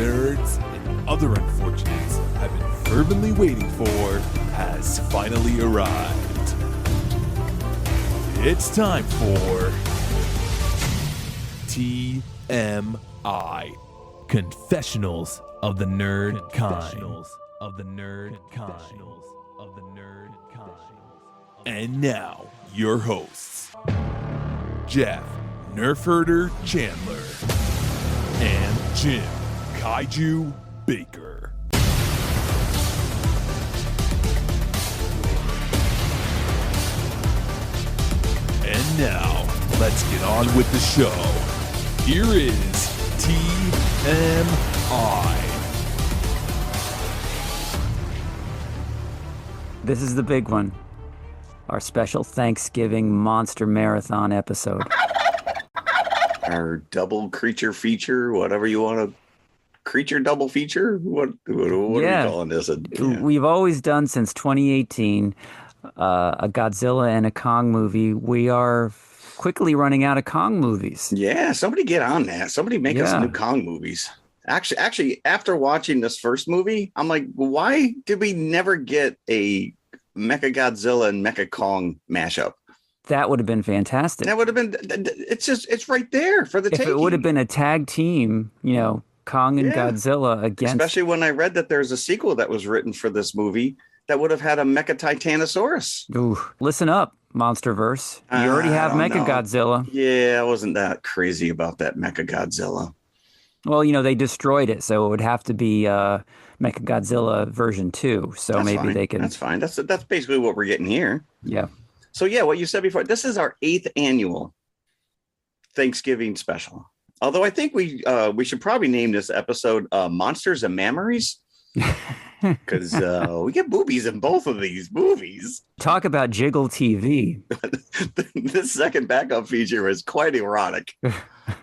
nerds and other unfortunates have been fervently waiting for has finally arrived. It's time for TMI, Confessionals of the Nerd Kind. And now, your hosts, Jeff Nerf Herder Chandler and Jim Kaiju Baker. And now, let's get on with the show. Here is TMI. This is the big one. Our special Thanksgiving Monster Marathon episode. Our double creature feature, whatever you want to. Creature double feature? What are we calling this? We've always done since 2018 a Godzilla and a Kong movie. We are quickly running out of Kong movies. Yeah, somebody get on that. Somebody make us new Kong movies. Actually, after watching this first movie, I'm like, why did we never get a Mechagodzilla and Mechakong mashup? That would have been fantastic. That would have been, it's right there for the taking. If it would have been a tag team, Kong and Godzilla against. Especially when I read that there's a sequel that was written for this movie that would have had a Mecha-Titanosaurus. Ooh, listen up, Monsterverse. You already have Mechagodzilla. Yeah, I wasn't that crazy about that Mechagodzilla. Well, they destroyed it, so it would have to be Mechagodzilla version 2. So that's maybe fine. They can. That's fine. That's basically what we're getting here. Yeah. So what you said before. This is our 8th annual Thanksgiving special. Although I think we should probably name this episode "Monsters and Mammaries," because we get boobies in both of these movies. Talk about Jiggle TV. This second backup feature is quite erotic.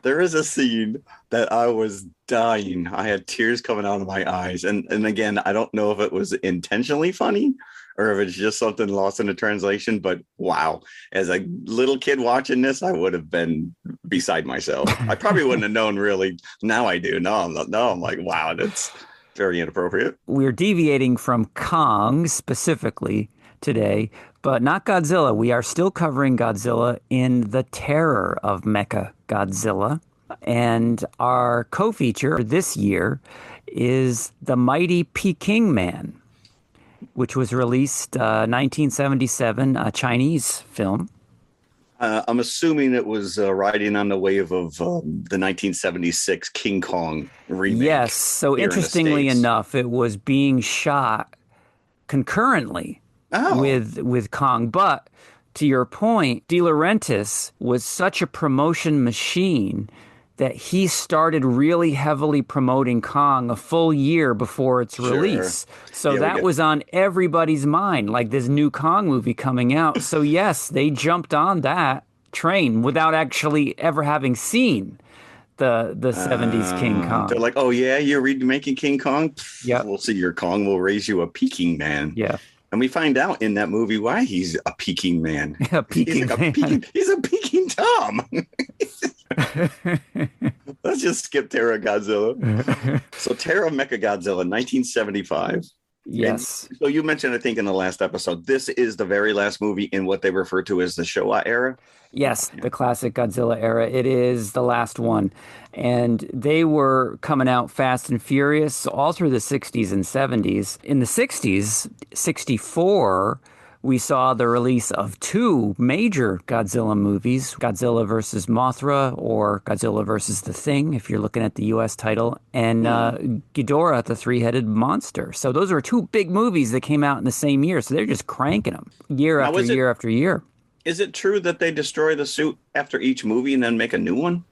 There is a scene that I was dying. I had tears coming out of my eyes. And again, I don't know if it was intentionally funny or if it's just something lost in the translation. But wow, as a little kid watching this, I would have been beside myself. I probably wouldn't have known really. Now I do. No, I'm like, wow, that's very inappropriate. We're deviating from Kong specifically today, but not Godzilla. We are still covering Godzilla in the Terror of Mechagodzilla. And our co-feature this year is the Mighty Peking Man, which was released 1977, a Chinese film. I'm assuming it was riding on the wave of the 1976 King Kong remake. Yes, so interestingly enough, it was being shot concurrently with Kong. But to your point, De Laurentiis was such a promotion machine that he started really heavily promoting Kong a full year before its release. So that was on everybody's mind, like this new Kong movie coming out. So yes, they jumped on that train without actually ever having seen the 70s King Kong. They're like, oh yeah, you're remaking King Kong? Yeah. We'll see your Kong will raise you a Peking Man. Yeah. And we find out in that movie why he's a Peking Man. A Peking Man. He's a Peking Tom. Let's just skip Terror of Godzilla. So Terror of Mechagodzilla, 1975. Yes. And so you mentioned, I think, in the last episode, this is the very last movie in what they refer to as the Showa era. Yes, the classic Godzilla era. It is the last one. And they were coming out fast and furious all through the 60s and 70s. In the 60s, 64, we saw the release of 2 major Godzilla movies, Godzilla vs. Mothra or Godzilla vs. The Thing, if you're looking at the U.S. title, and Ghidorah, the Three-Headed Monster. So those are 2 big movies that came out in the same year. So they're just cranking them year after year after year. Is it true that they destroy the suit after each movie and then make a new one?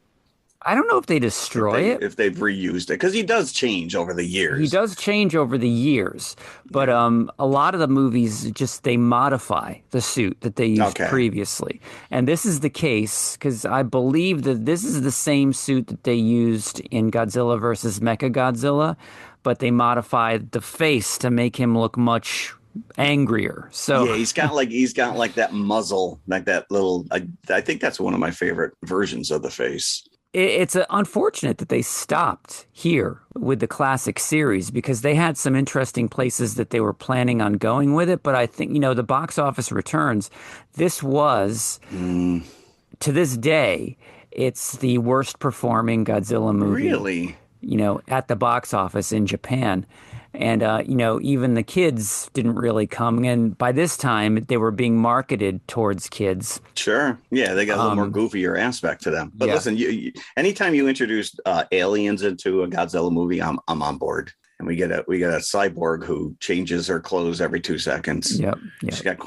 I don't know if they destroy it. If they've reused it. Because he does change over the years. He does change over the years. But a lot of the movies, they modify the suit that they used previously. And this is the case because I believe that this is the same suit that they used in Godzilla vs. Mechagodzilla. But they modified the face to make him look much angrier. So yeah, he's got like that muzzle, like that little. I think that's one of my favorite versions of the face. It's unfortunate that they stopped here with the classic series because they had some interesting places that they were planning on going with it. But I think, the box office returns, this was, to this day, it's the worst performing Godzilla movie. Really? At the box office in Japan. And, even the kids didn't really come. And by this time, they were being marketed towards kids. Sure. Yeah, they got a little more goofier aspect to them. But listen, anytime you introduce aliens into a Godzilla movie, I'm on board. And we get a cyborg who changes her clothes every 2 seconds. Yep. She's got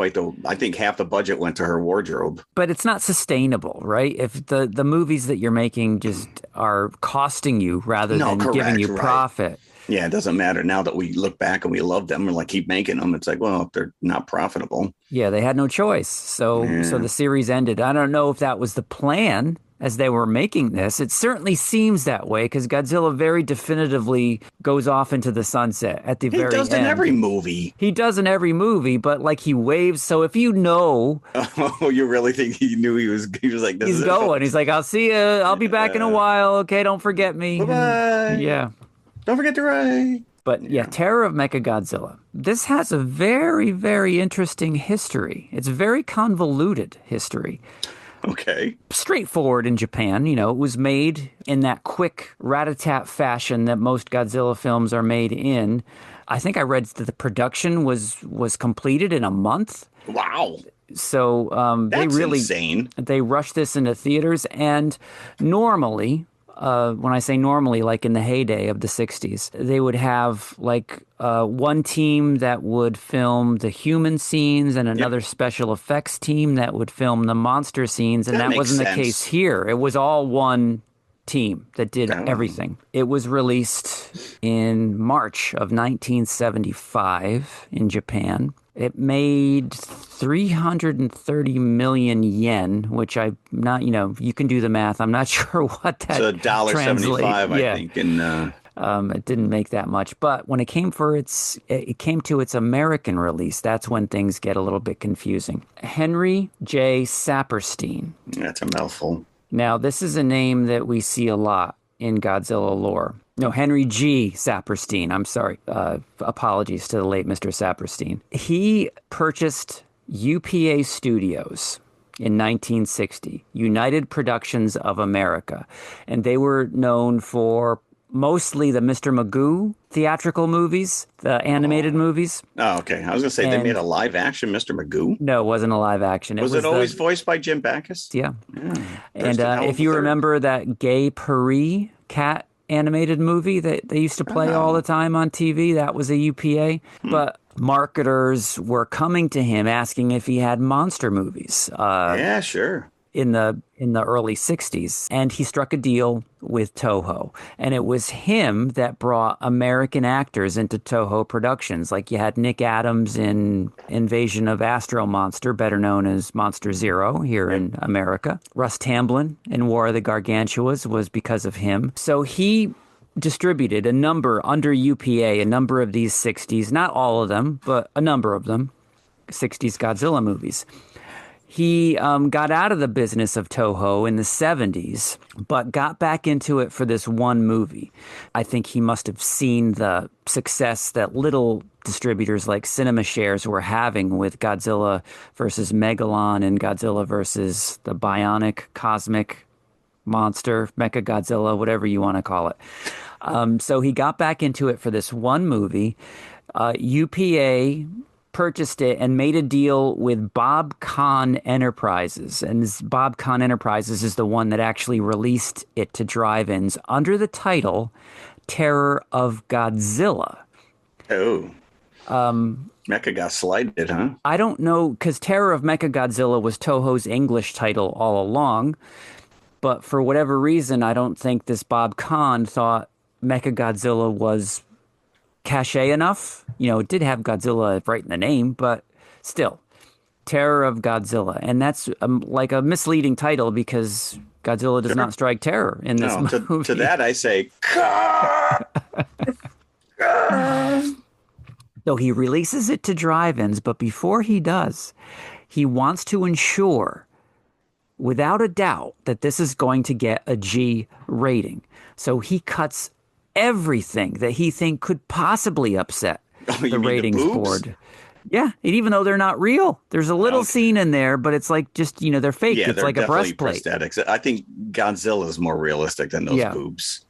I think half the budget went to her wardrobe. But it's not sustainable, right? If the movies that you're making just are costing you rather than giving you profit. Yeah, it doesn't matter. Now that we look back and we love them, we're like, keep making them. It's like, well, if they're not profitable. Yeah, they had no choice. So the series ended. I don't know if that was the plan as they were making this. It certainly seems that way because Godzilla very definitively goes off into the sunset at the very end. He does in every movie. He does in every movie, but like he waves. So if you know... Oh, you really think he knew he was like, this he's going. He's like, I'll see you. I'll be back in a while. Okay, don't forget me. Bye-bye. Yeah. Don't forget to write. But Terror of Mechagodzilla. This has a very, very interesting history. It's a very convoluted history. Okay. Straightforward in Japan. It was made in that quick rat-a-tat fashion that most Godzilla films are made in. I think I read that the production was completed in a month. Wow. So that's insane. They rushed this into theaters, and normally... when I say normally, like in the heyday of the 60s, they would have like one team that would film the human scenes and another special effects team that would film the monster scenes. And that wasn't the case here. It was all one team that did everything. It was released in March of 1975 in Japan. It made 330 million yen, which I'm not, you can do the math. I'm not sure what that translates. So $1.75, I think. And it didn't make that much. But when it came to its American release, that's when things get a little bit confusing. Henry J. Saperstein. That's a mouthful. Now, this is a name that we see a lot in Godzilla lore. No, Henry G. Saperstein. I'm sorry. Apologies to the late Mr. Saperstein. He purchased UPA Studios in 1960, United Productions of America. And they were known for mostly the Mr. Magoo theatrical movies, the animated movies. Oh, okay. I was going to say, they made a live action Mr. Magoo? No, it wasn't a live action. Was it always voiced by Jim Backus? Yeah. And if you remember that Gay Paris cat animated movie that they used to play all the time on TV, that was a UPA. But marketers were coming to him asking if he had monster movies. Yeah, sure. In the early 60s, and he struck a deal with Toho, and it was him that brought American actors into Toho Productions. Like you had Nick Adams in Invasion of Astro Monster, better known as Monster Zero here in America. Russ Tamblyn in War of the Gargantuas was because of him. So he distributed a number under UPA, a number of these 60s, not all of them, but a number of them, 60s Godzilla movies. He got out of the business of Toho in the 70s, but got back into it for this one movie. I think he must have seen the success that little distributors like CinemaShares were having with Godzilla versus Megalon and Godzilla versus the Bionic Cosmic Monster, Mechagodzilla, whatever you want to call it. So he got back into it for this one movie. UPA purchased it and made a deal with Bob Kahn Enterprises. And this Bob Kahn Enterprises is the one that actually released it to drive-ins under the title Terror of Godzilla. Oh. Mecha got slighted, huh? I don't know, because Terror of Mechagodzilla was Toho's English title all along. But for whatever reason, I don't think this Bob Kahn thought Mechagodzilla was cachet enough. It did have Godzilla right in the name, but still, Terror of Godzilla. And that's like a misleading title because Godzilla does not strike terror in this movie. To that I say, So he releases it to drive-ins, but before he does, he wants to ensure without a doubt that this is going to get a G rating. So he cuts everything that he think could possibly upset the ratings board. Yeah, and even though they're not real, there's a little scene in there, but it's like just, they're fake. Yeah, it's like a breastplate. Prosthetics. I think Godzilla is more realistic than those boobs.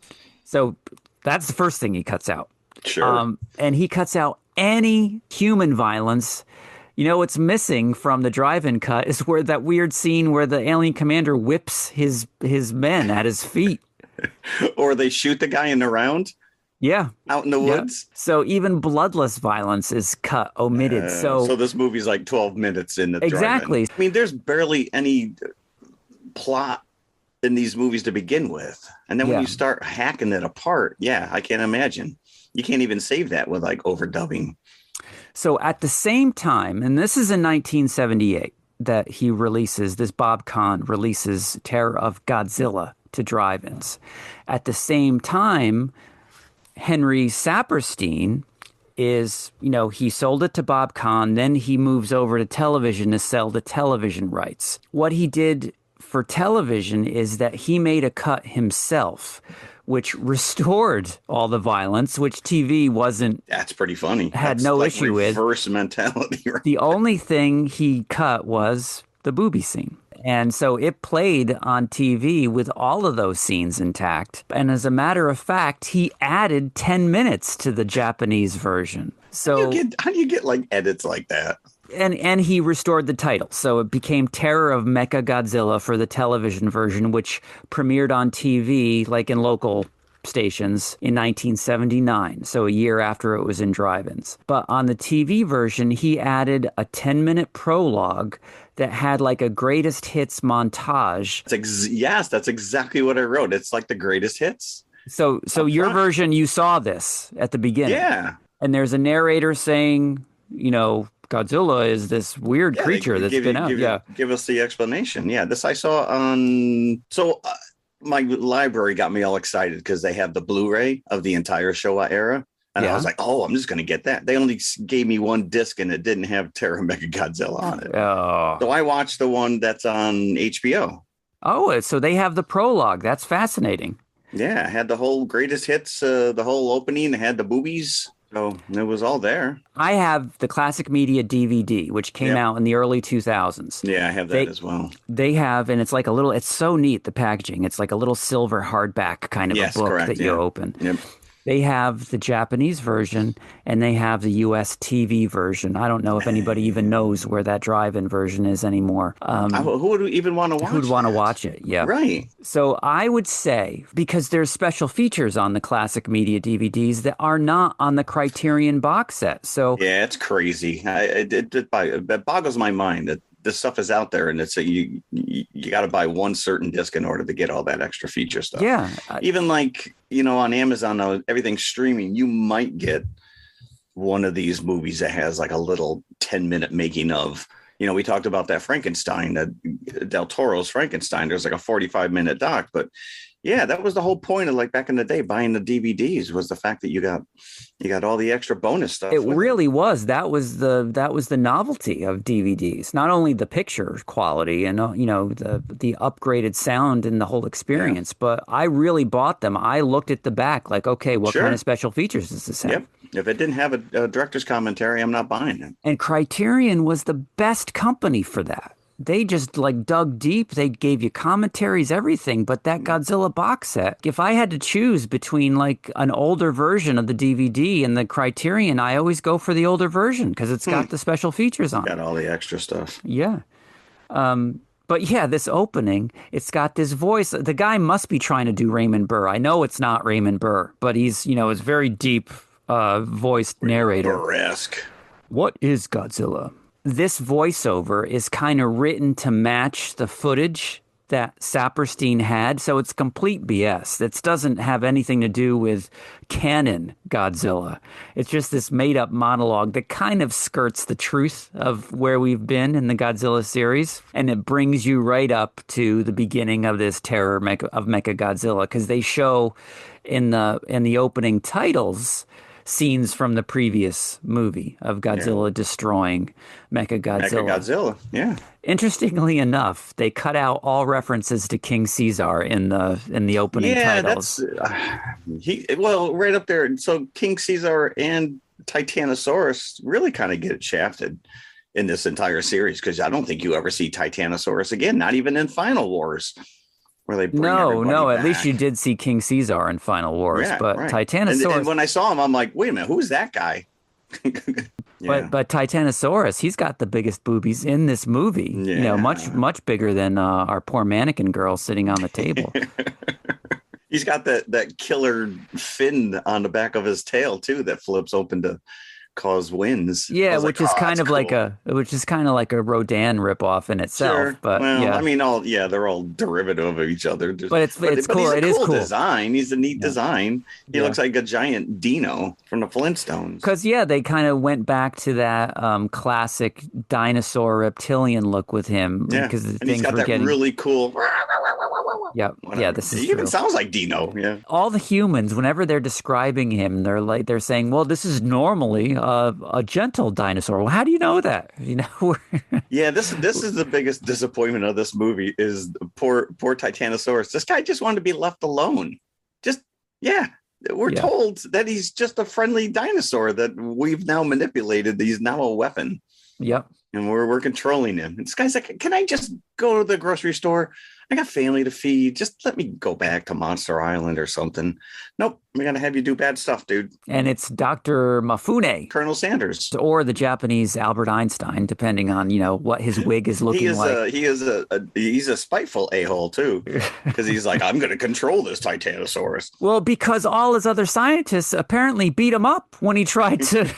So that's the first thing he cuts out. Sure. And he cuts out any human violence. What's missing from the drive-in cut is where that weird scene where the alien commander whips his men at his feet. Or they shoot the guy in the round. Yeah. Out in the woods. So even bloodless violence is omitted. So this movie's like 12 minutes in the Exactly. drive-in. I mean, there's barely any plot in these movies to begin with. And then when you start hacking it apart, I can't imagine. You can't even save that with like overdubbing. So at the same time, and this is in 1978 that he releases, this Bob Kahn releases Terror of Godzilla to drive-ins. At the same time, Henry Saperstein is, he sold it to Bob Kahn, then he moves over to television to sell the television rights. What he did for television is that he made a cut himself, which restored all the violence, which TV wasn't. That's pretty funny. Had no issue with. Reverse mentality. Right? The only thing he cut was the booby scene. And so it played on TV with all of those scenes intact. And as a matter of fact, he added 10 minutes to the Japanese version. So how do you get like edits like that? And he restored the title. So it became Terror of Mechagodzilla for the television version, which premiered on TV, like in local stations, in 1979. So a year after it was in drive-ins. But on the TV version, he added a 10-minute prologue that had like a greatest hits montage. Yes, that's exactly what I wrote. It's like the greatest hits. So your version, you saw this at the beginning. Yeah. And there's a narrator saying, Godzilla is this weird creature that's been out. Give us the explanation. Yeah, this I saw on. So my library got me all excited because they have the Blu-ray of the entire Showa era. And I was like, I'm just going to get that. They only gave me one disc and it didn't have Terror of Mechagodzilla on it. Oh. So I watched the one that's on HBO. Oh, so they have the prologue. That's fascinating. Yeah, it had the whole greatest hits, the whole opening. It had the boobies. So it was all there. I have the Classic Media DVD, which came out in the early 2000s. Yeah, I have that as well. They have, and it's like it's so neat, the packaging. It's like a little silver hardback kind of a book that you open. Yep. They have the Japanese version and they have the US TV version. I don't know if anybody even knows where that drive-in version is anymore. Who would even want to watch it? Who'd want to watch it? Yeah. Right. So I would say, because there's special features on the Classic Media DVDs that are not on the Criterion box set. So yeah, it's crazy. It boggles my mind that this stuff is out there and it's you got to buy one certain disc in order to get all that extra feature stuff. Yeah. Even like, on Amazon, everything's streaming. You might get one of these movies that has like a little 10-minute making of. We talked about that Frankenstein, that Del Toro's Frankenstein. There's like a 45-minute doc, but yeah, that was the whole point of like back in the day buying the DVDs was the fact that you got all the extra bonus stuff. It really was. That was the novelty of DVDs. Not only the picture quality and the upgraded sound and the whole experience, but I really bought them. I looked at the back like, okay, what kind of special features does this have? Yep. If it didn't have a director's commentary, I'm not buying it. And Criterion was the best company for that. They just like dug deep. They gave you commentaries, everything. But that Godzilla box set, if I had to choose between like an older version of the DVD and the Criterion, I always go for the older version because it's got the special features on it. Got all the extra stuff. Yeah. But yeah, this opening, it's got this voice. The guy must be trying to do Raymond Burr. I know it's not Raymond Burr, but he's, it's very deep voiced narrator. Burresque. What is Godzilla? This voiceover is kind of written to match the footage that Saperstein had, so it's complete BS. It doesn't have anything to do with canon Godzilla. It's just this made-up monologue that kind of skirts the truth of where we've been in the Godzilla series, and it brings you right up to the beginning of this Terror of Mechagodzilla, because they show in the opening titles scenes from the previous movie of Godzilla destroying Mechagodzilla. Yeah. Interestingly enough, they cut out all references to King Caesar in the opening titles. Well, right up there. So King Caesar and Titanosaurus really kind of get shafted in this entire series, because I don't think you ever see Titanosaurus again, not even in Final Wars, where they bring everybody back. At least you did see King Caesar in Final Wars, but right. Titanosaurus. And when I saw him, I'm like, wait a minute, who's that guy? But Titanosaurus, he's got the biggest boobies in this movie. Yeah. Much bigger than our poor mannequin girl sitting on the table. He's got that killer fin on the back of his tail too, that flips open to cause winds. Yeah, which is kind of like a Rodan ripoff in itself. Sure. But well, yeah, I mean, they're all derivative of each other. But it's cool. It is cool cool design. He's a neat design. He looks like a giant dino from the Flintstones. Because they kind of went back to that classic dinosaur reptilian look with him. Yeah, because and he's got that really cool. Yeah, yeah. This is he even sounds like Dino. Yeah. All the humans, whenever they're describing him, they're saying, "Well, this is normally a gentle dinosaur." Well, how do you know that? Yeah, this is the biggest disappointment of this movie is poor Titanosaurus. This guy just wanted to be left alone. We're told that he's just a friendly dinosaur that we've now manipulated. He's now a weapon. Yep. And we're controlling him. And this guy's like, "Can I just go to the grocery store? I got family to feed. Just let me go back to Monster Island or something." Nope, we're going to have you do bad stuff, dude. And it's Dr. Mifune. Colonel Sanders. Or the Japanese Albert Einstein, depending on, what his wig is looking like. He's a spiteful a-hole, too. Because he's like, "I'm going to control this Titanosaurus." Well, because all his other scientists apparently beat him up when he tried to...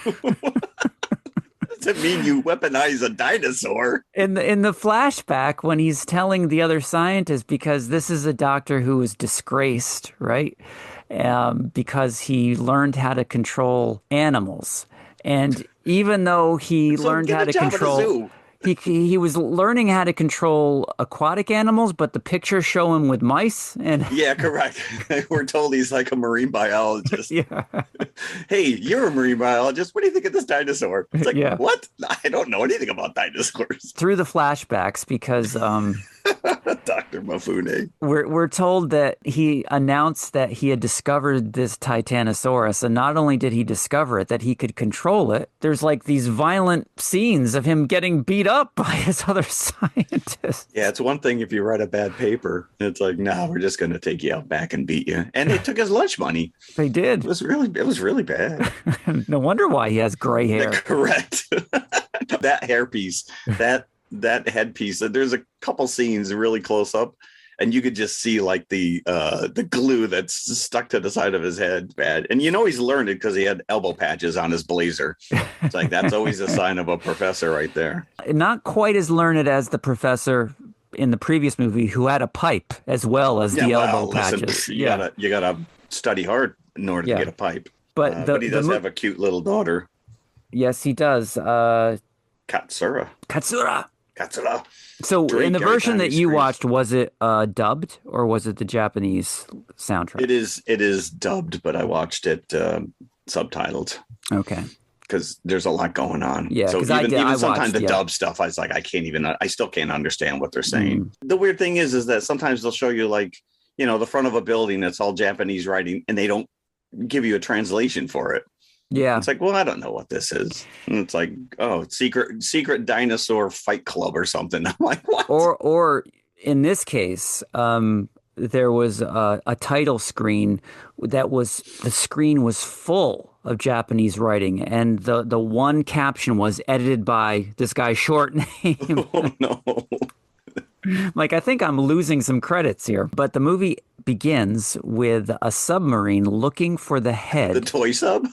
Doesn't mean you weaponize a dinosaur. In the flashback, when he's telling the other scientists, because this is a doctor who was disgraced, right? Because he learned how to control animals. And even though he learned how to control... He was learning how to control aquatic animals, but the pictures show him with mice. And yeah, correct. We're told he's like a marine biologist. Yeah. Hey, you're a marine biologist. What do you think of this dinosaur? It's like, what? I don't know anything about dinosaurs. Through the flashbacks, because Dr. Mifune. We're told that he announced that he had discovered this Titanosaurus, and not only did he discover it, that he could control it. There's like these violent scenes of him getting beat up by his other scientists. Yeah, it's one thing if you write a bad paper. It's like, no, we're just going to take you out back and beat you. And they took his lunch money. They did. It was really bad. No wonder why he has gray hair. Correct. That hairpiece, that headpiece. There's a couple scenes really close up, and you could just see like the glue that's stuck to the side of his head. Bad, and he's learned it because he had elbow patches on his blazer. It's like that's always a sign of a professor right there. Not quite as learned as the professor in the previous movie, who had a pipe as well as the elbow patches. You gotta study hard in order to get a pipe. But he does have a cute little daughter. Yes, he does. Katsura. So in the version that you watched, was it dubbed or was it the Japanese soundtrack? It is dubbed, but I watched it subtitled. Okay. Because there's a lot going on. Yeah. So even sometimes the dub stuff, I was like, I still can't understand what they're saying. Mm. The weird thing is that sometimes they'll show you like, the front of a building that's all Japanese writing, and they don't give you a translation for it. Yeah. It's like, well, I don't know what this is. And it's like, oh, secret dinosaur fight club or something. I'm like, what? Or in this case, there was a title screen the screen was full of Japanese writing, and the one caption was edited by this guy's short name. Oh, no. Like, I think I'm losing some credits here, but the movie begins with a submarine looking for the head. The toy sub?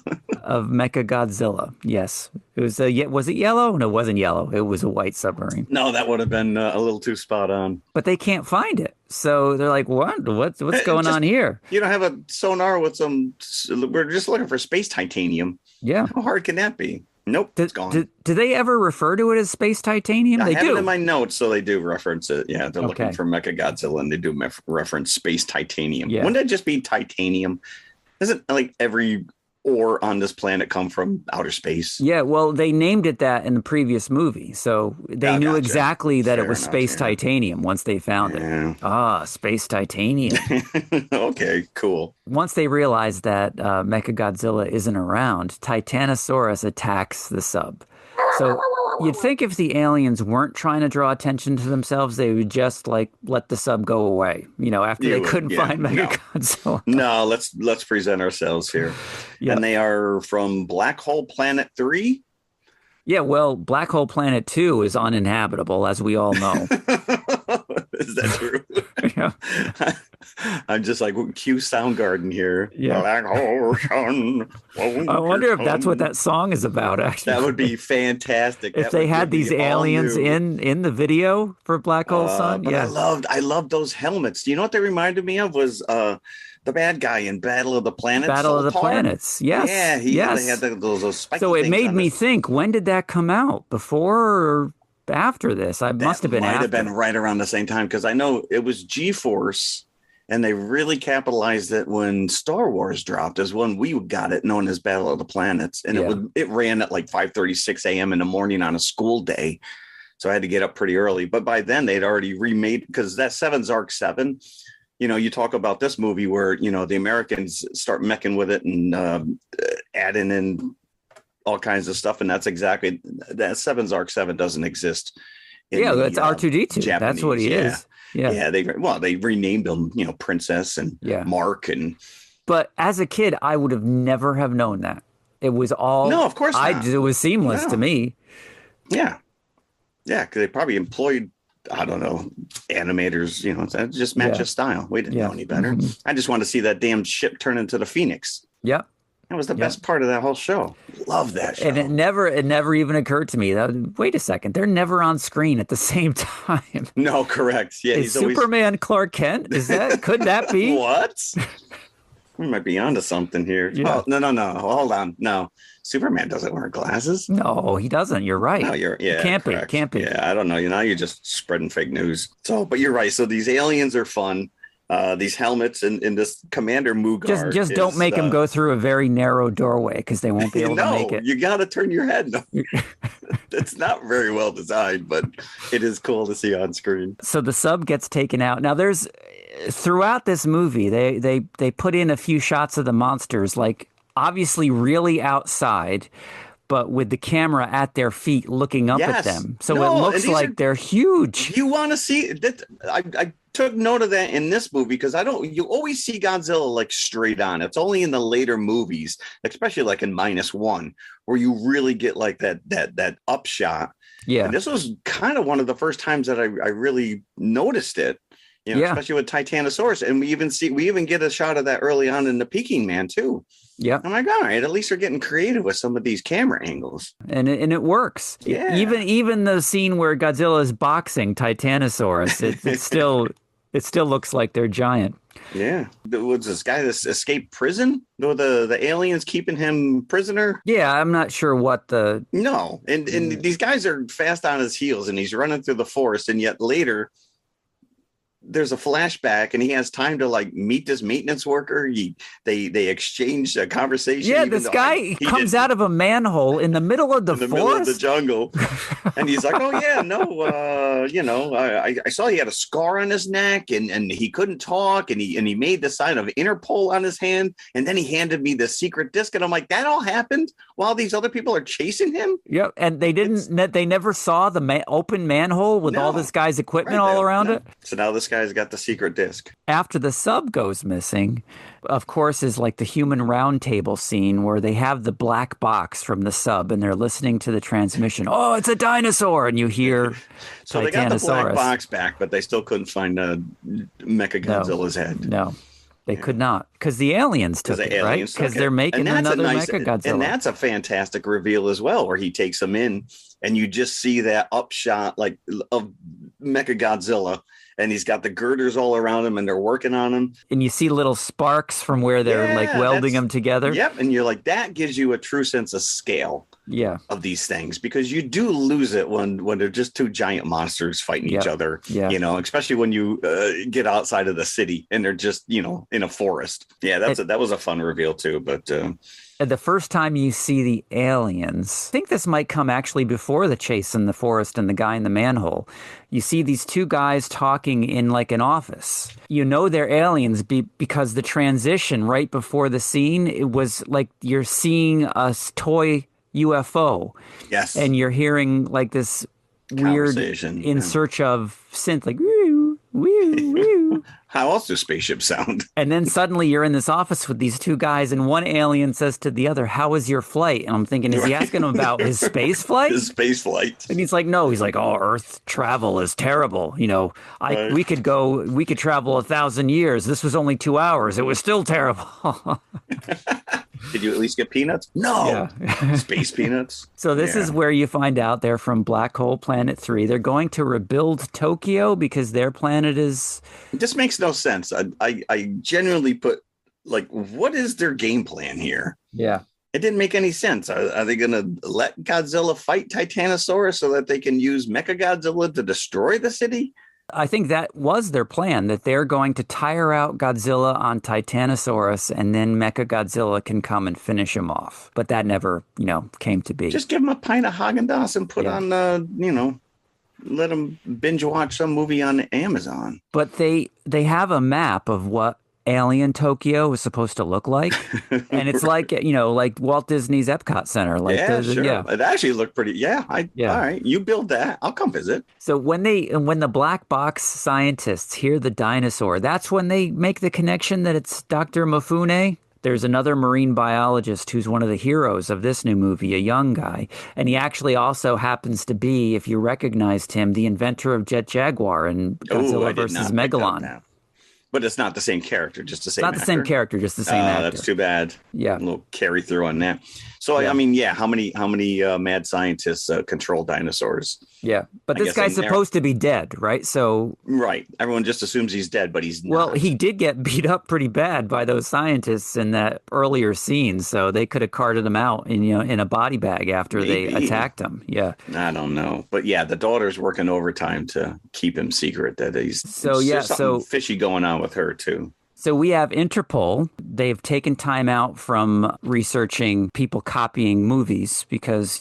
Of Mechagodzilla. Yes. Was it yellow? No, it wasn't yellow. It was a white submarine. No, that would have been a little too spot on. But they can't find it. So they're like, what's going on here? You don't have a sonar with we're just looking for space titanium. Yeah. How hard can that be? Nope, it's gone. Do they ever refer to it as space titanium? I have it in my notes, so they do reference it. Yeah, they're looking for Mechagodzilla, and they do reference space titanium. Yeah. Wouldn't that just be titanium? Isn't like every or on this planet come from outer space. Yeah, well, they named it that in the previous movie, so they knew exactly that it was space titanium once they found it. Ah, space titanium. Okay, cool. Once they realized that Mechagodzilla isn't around, Titanosaurus attacks the sub. So you'd think if the aliens weren't trying to draw attention to themselves, they would just like let the sub go away, after they couldn't find Mechagodzilla. No, let's present ourselves here. Yep. And they are from Black Hole Planet 3. Yeah, well, Black Hole Planet 2 is uninhabitable, as we all know. Is that true? Yeah. I'm just like Q Soundgarden here. Yeah. Black hole sun. I wonder if that's what that song is about, actually. That would be fantastic. If they had these aliens in the video for Black Hole Sun. But yeah. I loved those helmets. Do you know what they reminded me of? Was the bad guy in Battle of the Planets. Battle of the Planets. Yes. Yeah, they had those spiky So it made me his... think, when did that come out? Before or after this? Must have been after. Might have been right around the same time, because I know it was G-Force, and they really capitalized it when Star Wars dropped, is when we got it, known as Battle of the Planets. And it ran at like 5:36 a.m. in the morning on a school day. So I had to get up pretty early. But by then they'd already remade, because that 7's Arc 7, you talk about this movie where, the Americans start mecking with it and adding in all kinds of stuff. And that's exactly that. 7's Arc 7 doesn't exist. That's R2D2. Japanese. That's what he is. Yeah. They renamed him, Princess and Mark. But as a kid, I would have never have known that. It was all. No, of course not. It was seamless to me. Yeah. Yeah. Because they probably employed, I don't know, animators, just match his style. We didn't know any better. I just wanted to see that damn ship turn into the Phoenix. Yeah. That was the best part of that whole show. Love that show. And it never even occurred to me that, wait a second, they're never on screen at the same time. No, correct. Yeah. Is Superman Clark Kent? Could that be? What? We might be onto something here. Yeah. Oh, no. Hold on. No. Superman doesn't wear glasses. No, he doesn't. You're right. No, Can't be. Yeah, I don't know. You're just spreading fake news. But you're right. So these aliens are fun. These helmets and this Commander Mugar. Just don't make them go through a very narrow doorway, because they won't be able to make it. You got to turn your head. No. It's not very well designed, but it is cool to see on screen. So the sub gets taken out. Now throughout this movie, they put in a few shots of the monsters, like obviously really outside, but with the camera at their feet looking up at them. So it looks like they're huge. You want to see that? I took note of that in this movie, because you always see Godzilla like straight on. It's only in the later movies, especially like in -1, where you really get like that upshot. Yeah. And this was kind of one of the first times that I really noticed it. Especially with Titanosaurus. And we even get a shot of that early on in the Peking Man too. Yeah. I'm like, all right, at least they're getting creative with some of these camera angles. And it works. Yeah. Even the scene where Godzilla is boxing Titanosaurus, it still looks like they're giant. Yeah. Was this guy that escaped prison? The aliens keeping him prisoner? Yeah, I'm not sure what the... No. And these guys are fast on his heels, and he's running through the forest, and yet later there's a flashback, and he has time to like meet this maintenance worker. They exchange a conversation. Yeah, this guy comes out of a manhole in the middle of the forest, middle of the jungle, and he's like, "Oh yeah, no, I saw he had a scar on his neck, and he couldn't talk, and he made the sign of Interpol on his hand, and then he handed me the secret disc, and I'm like, that all happened while these other people are chasing him." Yeah, and they never saw the open manhole with all this guy's equipment all around it. So now this guy's got the secret disc. After the sub goes missing, of course, is like the human round table scene where they have the black box from the sub and they're listening to the transmission. Oh, it's a dinosaur. And you hear So they got the black box back, but they still couldn't find Mechagodzilla's head. No, they could not, because the aliens took it, right? Because they're making another Mechagodzilla. And that's a fantastic reveal as well, where he takes them in and you just see that upshot like of Mechagodzilla. And he's got the girders all around him, and they're working on him. And you see little sparks from where they're like welding them together. Yep. And you're like, that gives you a true sense of scale of these things, because you do lose it when they're just two giant monsters fighting each other, especially when you get outside of the city and they're just, in a forest. Yeah, that was a fun reveal too. But The first time you see the aliens, I think this might come actually before the chase in the forest and the guy in the manhole. You see these two guys talking in like an office. You know they're aliens because the transition right before the scene, it was like you're seeing a toy UFO. Yes. And you're hearing like this weird in search of synth, like woo, woo, woo. How else do spaceships sound? And then suddenly you're in this office with these two guys, and one alien says to the other, "How was your flight?" And I'm thinking, is he asking him about his space flight? His space flight. And he's like, no. He's like, oh, Earth travel is terrible. You know, we could travel 1,000 years. This was only 2 hours. It was still terrible. Did you at least get peanuts? No. Yeah. Space peanuts. So this is where you find out they're from Black Hole Planet 3. They're going to rebuild Tokyo because their planet is... This makes no sense. I genuinely put, like, what is their game plan here? Yeah. It didn't make any sense. Are they going to let Godzilla fight Titanosaurus so that they can use Mechagodzilla to destroy the city? I think that was their plan, that they're going to tire out Godzilla on Titanosaurus and then Mechagodzilla can come and finish him off. But that never, came to be. Just give him a pint of Haagen-Dazs and put on, let him binge watch some movie on Amazon. But they have a map of what alien Tokyo is supposed to look like. And it's like, like Walt Disney's Epcot Center. Like sure. Yeah. It actually looked pretty. All right. You build that. I'll come visit. So when the black box scientists hear the dinosaur, that's when they make the connection that it's Dr. Mifune. There's another marine biologist who's one of the heroes of this new movie, a young guy. And he actually also happens to be, if you recognized him, the inventor of Jet Jaguar in Godzilla vs. Megalon. But it's not the same character, just the same actor. Not the same character, just the same actor. That's too bad. Yeah. A little carry through on that. So, I mean, how many mad scientists control dinosaurs? Yeah. But this guy's supposed to be dead, right? So. Right. Everyone just assumes he's dead, but he's not. Well, he did get beat up pretty bad by those scientists in that earlier scene. So they could have carted him out in a body bag after they attacked him. Yeah. I don't know. But the daughter's working overtime to keep him secret that he's something fishy going on with her too. So we have Interpol. They've taken time out from researching people copying movies because,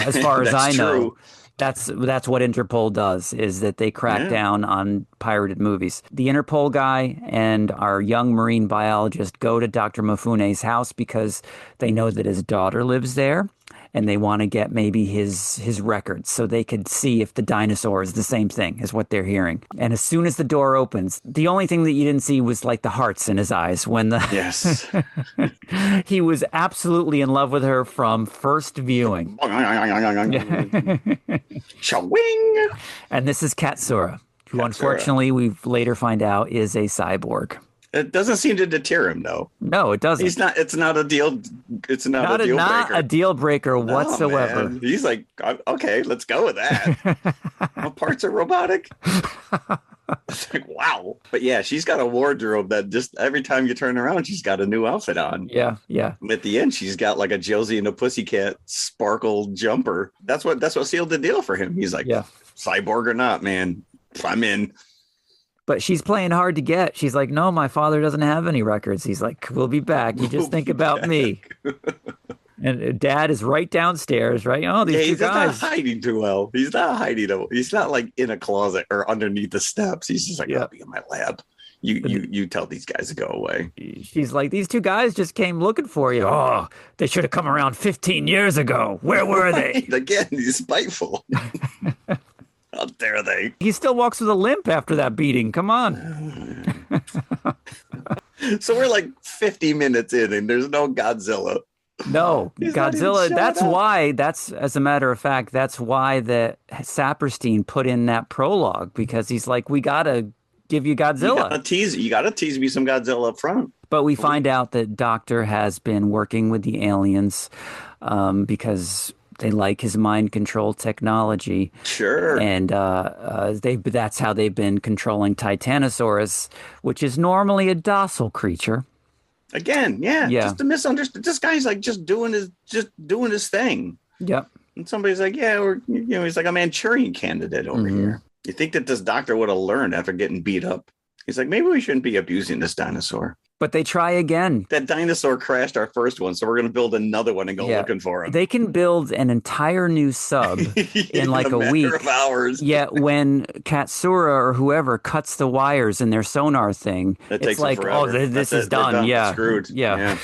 as far as I know, that's what Interpol does, is that they crack down on pirated movies. The Interpol guy and our young marine biologist go to Dr. Mifune's house because they know that his daughter lives there. And they want to get maybe his records so they could see if the dinosaur is the same thing as what they're hearing. And as soon as the door opens, the only thing that you didn't see was like the hearts in his eyes when Yes. He was absolutely in love with her from first viewing. Shawing. And this is Katsura, who unfortunately we later find out is a cyborg. It doesn't seem to deter him, though. No, it doesn't. It's not a deal. It's not a deal breaker. Not a deal breaker whatsoever. Man. He's like, okay, let's go with that. What parts are robotic? It's like, wow. But she's got a wardrobe that just every time you turn around, she's got a new outfit on. Yeah, yeah. At the end, she's got like a Josie and the Pussycat sparkle jumper. That's what sealed the deal for him. He's like, cyborg or not, man, I'm in. But she's playing hard to get. She's like, no, my father doesn't have any records. He's like, we'll be back. You just think about me. And Dad is right downstairs, right? Oh, these two guys. He's not hiding too well. He's not hiding. He's not like in a closet or underneath the steps. He's just like, I'll be in my lab. You tell these guys to go away. She's like, these two guys just came looking for you. Oh, they should have come around 15 years ago. Where were they? Again, he's spiteful. How dare they? He still walks with a limp after that beating. Come on. So we're like 50 minutes in and there's no Godzilla. No, Godzilla. As a matter of fact, that's why that Saperstein put in that prologue, because he's like, we got to give you Godzilla. You got to tease me some Godzilla up front. But we find out that Doctor has been working with the aliens because they like his mind control technology. Sure. And that's how they've been controlling Titanosaurus, which is normally a docile creature. Again, just a misunderstood. This guy's like just doing his thing. Yep. And somebody's like, he's like a Manchurian candidate over here. You think that this doctor would have learned after getting beat up He's like, maybe we shouldn't be abusing this dinosaur. But they try again. That dinosaur crashed our first one, so we're going to build another one and go looking for him. They can build an entire new sub in like a week. Of hours. Yet when Katsura or whoever cuts the wires in their sonar thing, it's like, oh, this is done. Yeah. Screwed. Yeah.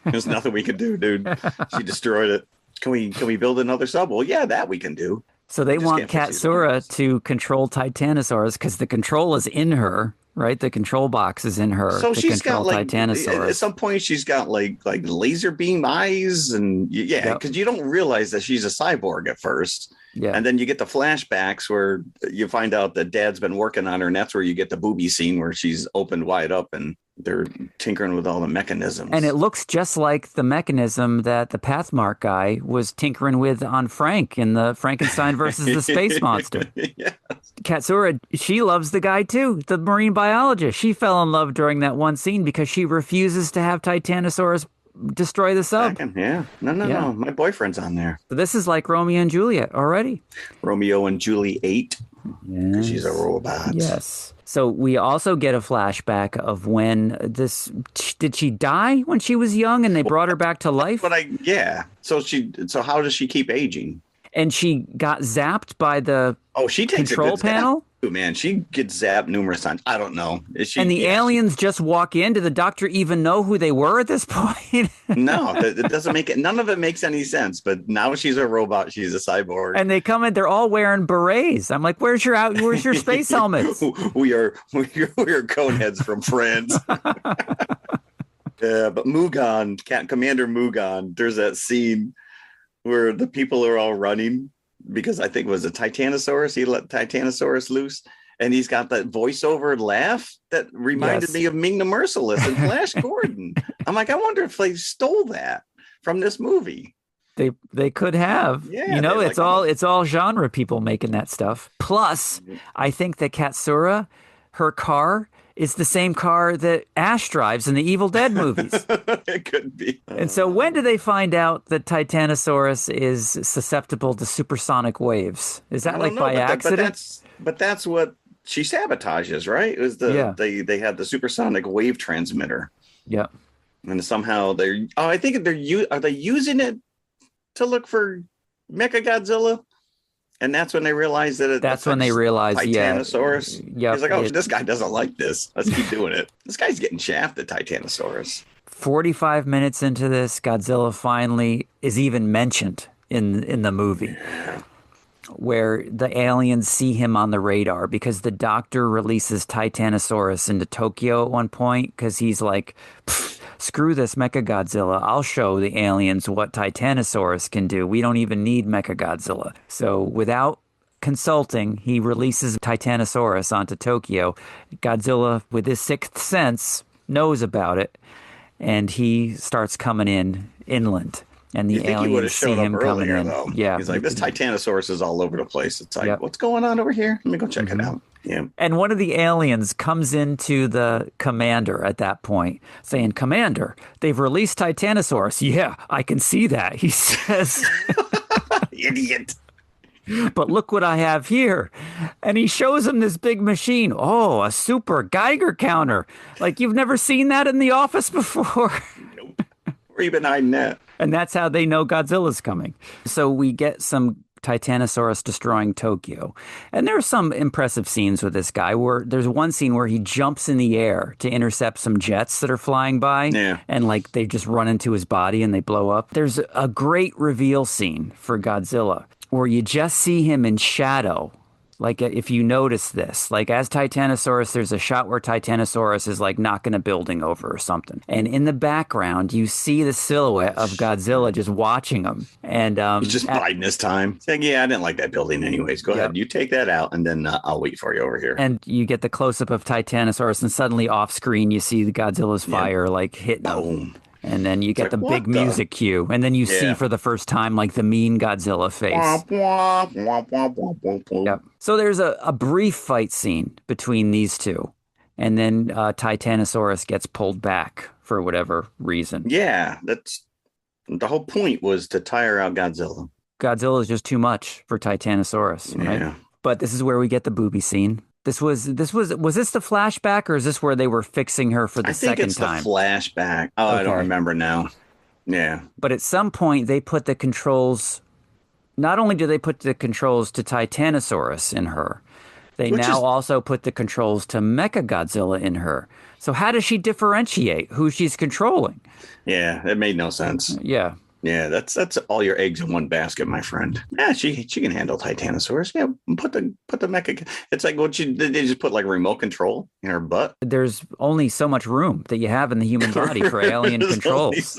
There's nothing we can do, dude. She destroyed it. Can we build another sub? Well, yeah, that we can do. So they want Katsura to control Titanosaurus because the control is in her. Right, the control box is in her. So she's got like Titanosaurus. At some point she's got like laser beam eyes, and because you don't realize that she's a cyborg at first. Yeah, and then you get the flashbacks where you find out that Dad's been working on her, and that's where you get the booby scene where she's opened wide up and they're tinkering with all the mechanisms. And it looks just like the mechanism that the Pathmark guy was tinkering with on Frank in the Frankenstein versus the Space Monster. Yeah. Katsura, she loves the guy too, the marine biologist. She fell in love during that one scene because she refuses to have Titanosaurus destroy the sub. Yeah. No. My boyfriend's on there. So this is like Romeo and Juliet already. Romeo and Juliet. Yes. She's a robot. Yes. So we also get a flashback of when did she die when she was young and they brought her back to life? So how does she keep aging? And she got zapped by the control panel? Ooh, man, she gets zapped numerous times. I don't know. And the aliens just walk in. Did the doctor even know who they were at this point? No, it doesn't make it. None of it makes any sense. But now she's a robot. She's a cyborg. And they come in. They're all wearing berets. I'm like, where's your space helmets? we are coneheads from France. Yeah, but Mugan, Commander Mugan. There's that scene where the people are all running because I think it was a Titanosaurus. He let Titanosaurus loose, and he's got that voiceover laugh that reminded me of Ming the Merciless and Flash Gordon. I'm like, I wonder if they stole that from this movie. They could have. Yeah, it's all genre people making that stuff. Plus, I think that Katsura, her car is the same car that Ash drives in the Evil Dead movies. It could be. And so when do they find out that Titanosaurus is susceptible to supersonic waves? Is that by accident? But that's what she sabotages, right? It was they had the supersonic wave transmitter. Yeah. And somehow are they using it to look for Mechagodzilla? And that's when they realize that that's when they realize, Titanosaurus. Yeah. He's like, this guy doesn't like this. Let's keep doing it. This guy's getting shafted, Titanosaurus. 45 minutes into this, Godzilla finally is even mentioned in the movie. Yeah. Where the aliens see him on the radar because the doctor releases Titanosaurus into Tokyo at one point because he's like, screw this Mechagodzilla. I'll show the aliens what Titanosaurus can do. We don't even need Mechagodzilla. So without consulting, he releases Titanosaurus onto Tokyo. Godzilla, with his sixth sense, knows about it, and he starts coming inland. And the aliens see him coming in. Though. Yeah, he's like, this Titanosaurus is all over the place. It's like, what's going on over here? Let me go check it out. Yeah. And one of the aliens comes into the commander at that point, saying, "Commander, they've released Titanosaurus." Yeah, I can see that. He says, "Idiot." But look what I have here. And he shows him this big machine. Oh, a super Geiger counter. Like you've never seen that in the office before. Nope. Where you been hiding that? And that's how they know Godzilla's coming. So we get some Titanosaurus destroying Tokyo. And there are some impressive scenes with this guy where there's one scene where he jumps in the air to intercept some jets that are flying by. Yeah. And like they just run into his body and they blow up. There's a great reveal scene for Godzilla where you just see him in shadow. Like if you notice this, like as Titanosaurus, there's a shot where Titanosaurus is like knocking a building over or something. And in the background, you see the silhouette of Godzilla just watching him. And he's just biding his time. Saying, I didn't like that building anyways. Go ahead. You take that out and then I'll wait for you over here. And you get the close up of Titanosaurus and suddenly off screen, you see the Godzilla's fire like hitting him. And then you get the big music cue. And then you see for the first time, like the mean Godzilla face. Yep. So there's a brief fight scene between these two. And then Titanosaurus gets pulled back for whatever reason. Yeah, that's the whole point was to tire out Godzilla. Godzilla is just too much for Titanosaurus, right? Yeah. But this is where we get the booby scene. Was this the flashback, or is this where they were fixing her for the second time? I think it's the flashback. Oh, okay. I don't remember now. Yeah. But at some point, they put the controls. Not only do they put the controls to Titanosaurus in her, they also put the controls to Mechagodzilla in her. So how does she differentiate who she's controlling? Yeah, it made no sense. Yeah. Yeah, that's all your eggs in one basket, my friend. Yeah, she can handle Titanosaurus. Yeah, put the mecha. It's like they just put like remote control in her butt. There's only so much room that you have in the human body for alien controls.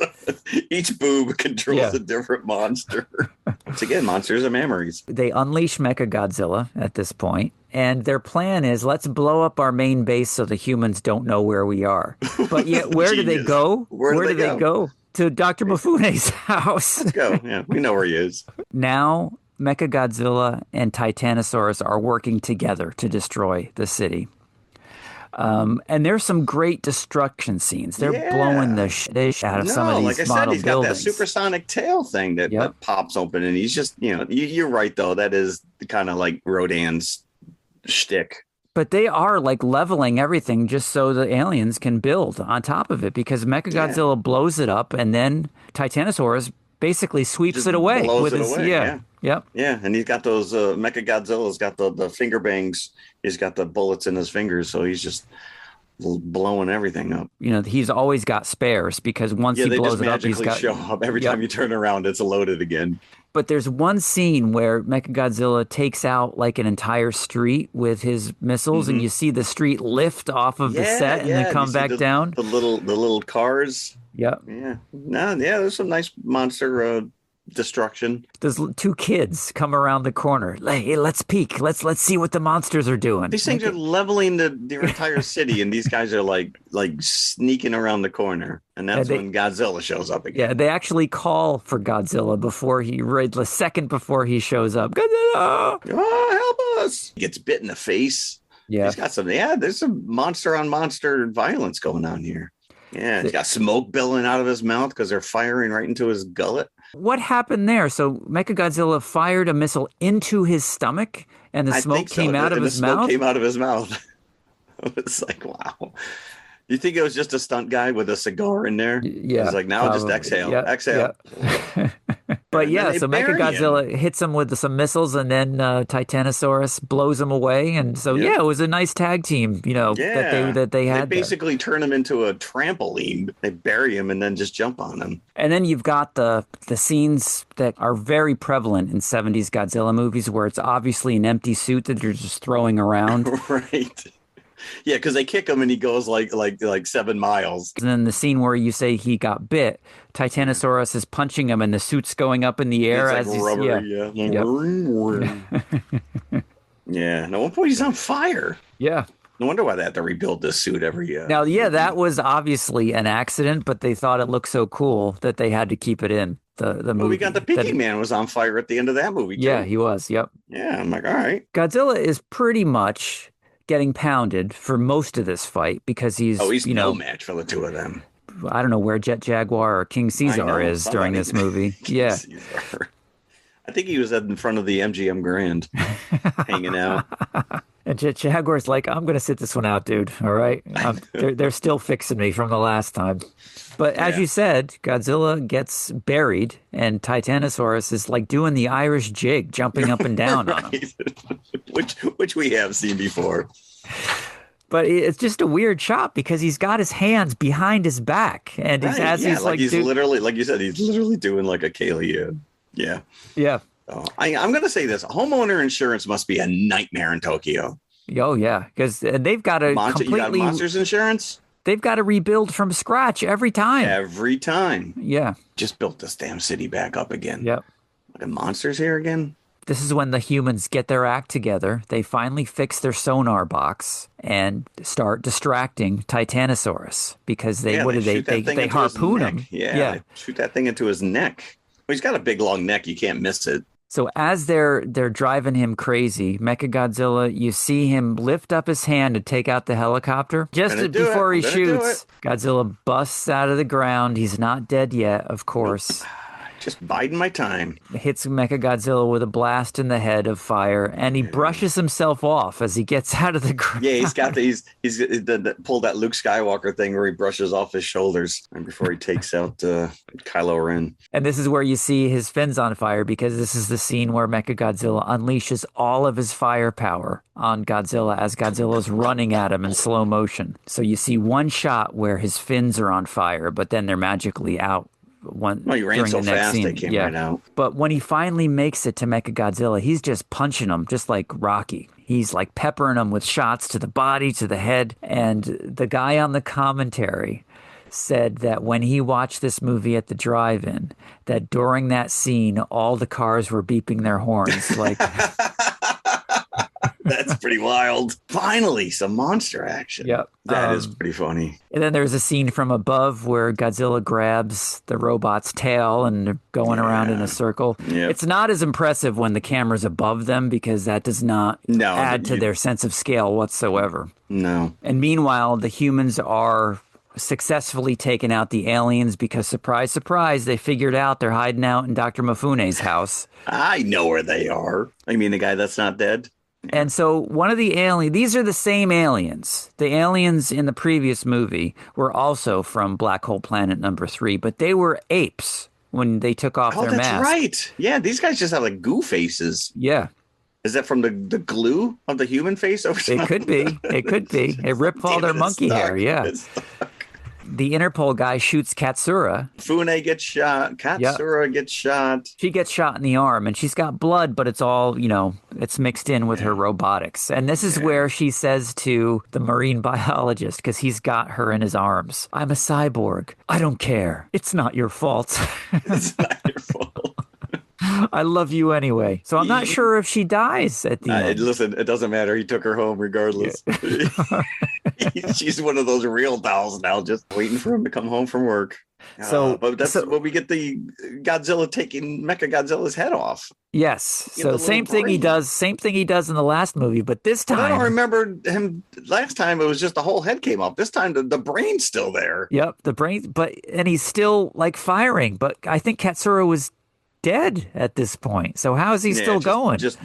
Each boob controls a different monster. Once again, monsters are memories. They unleash Mechagodzilla at this point, and their plan is, let's blow up our main base so the humans don't know where we are. But yet, where do they go? Where do they go? To Dr. Mifune's house. Let's go. Yeah, we know where he is. Now, Mechagodzilla and Titanosaurus are working together to destroy the city. And there's some great destruction scenes. They're blowing the shit out of some of these like I said, he's got that supersonic tail thing that pops open, and he's just, you're right, though. That is kind of like Rodan's shtick. But they are like leveling everything just so the aliens can build on top of it, because Mechagodzilla blows it up, and then Titanosaurus basically sweeps just it away with his Yep. Yeah, and he's got those Mechagodzilla's got the finger bangs. He's got the bullets in his fingers, so he's just blowing everything up. He's always got spares, because once he blows it up, he's got show up every time you turn around. It's loaded again. But there's one scene where Mechagodzilla takes out like an entire street with his missiles, and you see the street lift off of the set and then come back down. The little cars. Yep. Yeah. There's some nice monster destruction. There's two kids come around the corner. Hey, let's peek. Let's see what the monsters are doing. These things are leveling the entire city, and these guys are like sneaking around the corner. And that's when Godzilla shows up again. Yeah, they actually call for Godzilla the second before he shows up. Godzilla! Oh, help us! He gets bit in the face. Yeah. He's got there's some monster on monster violence going on here. Yeah, he's got smoke billowing out of his mouth because they're firing right into his gullet. What happened there? So Mechagodzilla fired a missile into his stomach, and the smoke came out of his mouth? Smoke came out of his mouth. It's like, wow. You think it was just a stunt guy with a cigar in there? Yeah. He's like, now just exhale. Yep, exhale. Yep. But so Mechagodzilla hits him with some missiles, and then Titanosaurus blows him away. And so, it was a nice tag team, that they had. They basically turn him into a trampoline. They bury him and then just jump on him. And then you've got the scenes that are very prevalent in 70s Godzilla movies, where it's obviously an empty suit that you're just throwing around. Right. Yeah, because they kick him and he goes like 7 miles. And then the scene where you say he got bit, Titanosaurus is punching him and the suit's going up in the air. It's like rubber, yeah. Yeah. No, at one point he's on fire. Yeah. No wonder why they have to rebuild this suit every year. Now, that was obviously an accident, but they thought it looked so cool that they had to keep it in the movie. Well, we got the Peking Man was on fire at the end of that movie, too. Yeah, he was. Yep. Yeah, I'm like, all right. Godzilla is pretty much getting pounded for most of this fight because he's no match for the two of them. I don't know where Jet Jaguar or King Caesar is during this movie. Yeah. Caesar. I think he was in front of the MGM Grand hanging out. And Jet Jaguar's like, I'm going to sit this one out, dude. All right. They're still fixing me from the last time. But as you said, Godzilla gets buried and Titanosaurus is like doing the Irish jig, jumping up and down on him. Which we have seen before. But it's just a weird shot because he's got his hands behind his back. And he's literally, like you said, he's literally doing like a Kaylee. Yeah. Yeah. I'm going to say this. Homeowner insurance must be a nightmare in Tokyo. Oh, yeah. Because they've got to You got monsters insurance? They've got to rebuild from scratch every time. Every time. Yeah. Just built this damn city back up again. Yep. The monsters here again? This is when the humans get their act together. They finally fix their sonar box and start distracting Titanosaurus because they harpoon him. Yeah. They shoot that thing into his neck. Well, he's got a big long neck. You can't miss it. So as they're driving him crazy, Mechagodzilla, you see him lift up his hand to take out the helicopter. Just before he shoots, Godzilla busts out of the ground. He's not dead yet, of course. Just biding my time. Hits Mechagodzilla with a blast in the head of fire, and he brushes himself off as he gets out of the ground. Yeah, he's got he's pulled that Luke Skywalker thing where he brushes off his shoulders and before he takes out Kylo Ren. And this is where you see his fins on fire, because this is the scene where Mechagodzilla unleashes all of his firepower on Godzilla as Godzilla's running at him in slow motion. So you see one shot where his fins are on fire, but then they're magically out. He ran so fast they came right out. But when he finally makes it to Mechagodzilla, he's just punching him, just like Rocky. He's like peppering him with shots to the body, to the head. And the guy on the commentary said that when he watched this movie at the drive-in, that during that scene, all the cars were beeping their horns. Like, that's pretty wild. Finally, some monster action. Yep. That is pretty funny. And then there's a scene from above where Godzilla grabs the robot's tail and they're going around in a circle. Yep. It's not as impressive when the camera's above them, because that does not add to their sense of scale whatsoever. No. And meanwhile, the humans are successfully taken out the aliens because, surprise, surprise, they figured out they're hiding out in Dr. Mifune's house. I know where they are. I mean, the guy that's not dead. And so one of the aliens, these are the same aliens. The aliens in the previous movie were also from Black Hole Planet number 3, but they were apes when they took off their masks. Oh, that's right. Yeah, these guys just have like goo faces. Yeah. Is that from the glue of the human face? It could be. It could be. It ripped all their monkey hair. Yeah. The Interpol guy shoots Katsura. Fune gets shot. Katsura gets shot. She gets shot in the arm, and she's got blood, but it's all, it's mixed in with her robotics. And this is where she says to the marine biologist, because he's got her in his arms, "I'm a cyborg. I don't care. It's not your fault." It's not your fault. I love you anyway. So I'm not sure if she dies at the end. Listen, it doesn't matter. He took her home regardless. Yeah. She's one of those real dolls now, just waiting for him to come home from work. But that's when we get the Godzilla taking Mechagodzilla's head off. Yes. So same thing he does in the last movie, but this time. I don't remember him. Last time it was just the whole head came off. This time the brain's still there. Yep, the brain, and he's still like firing. But I think Katsura was dead at this point. So how is he still going? Just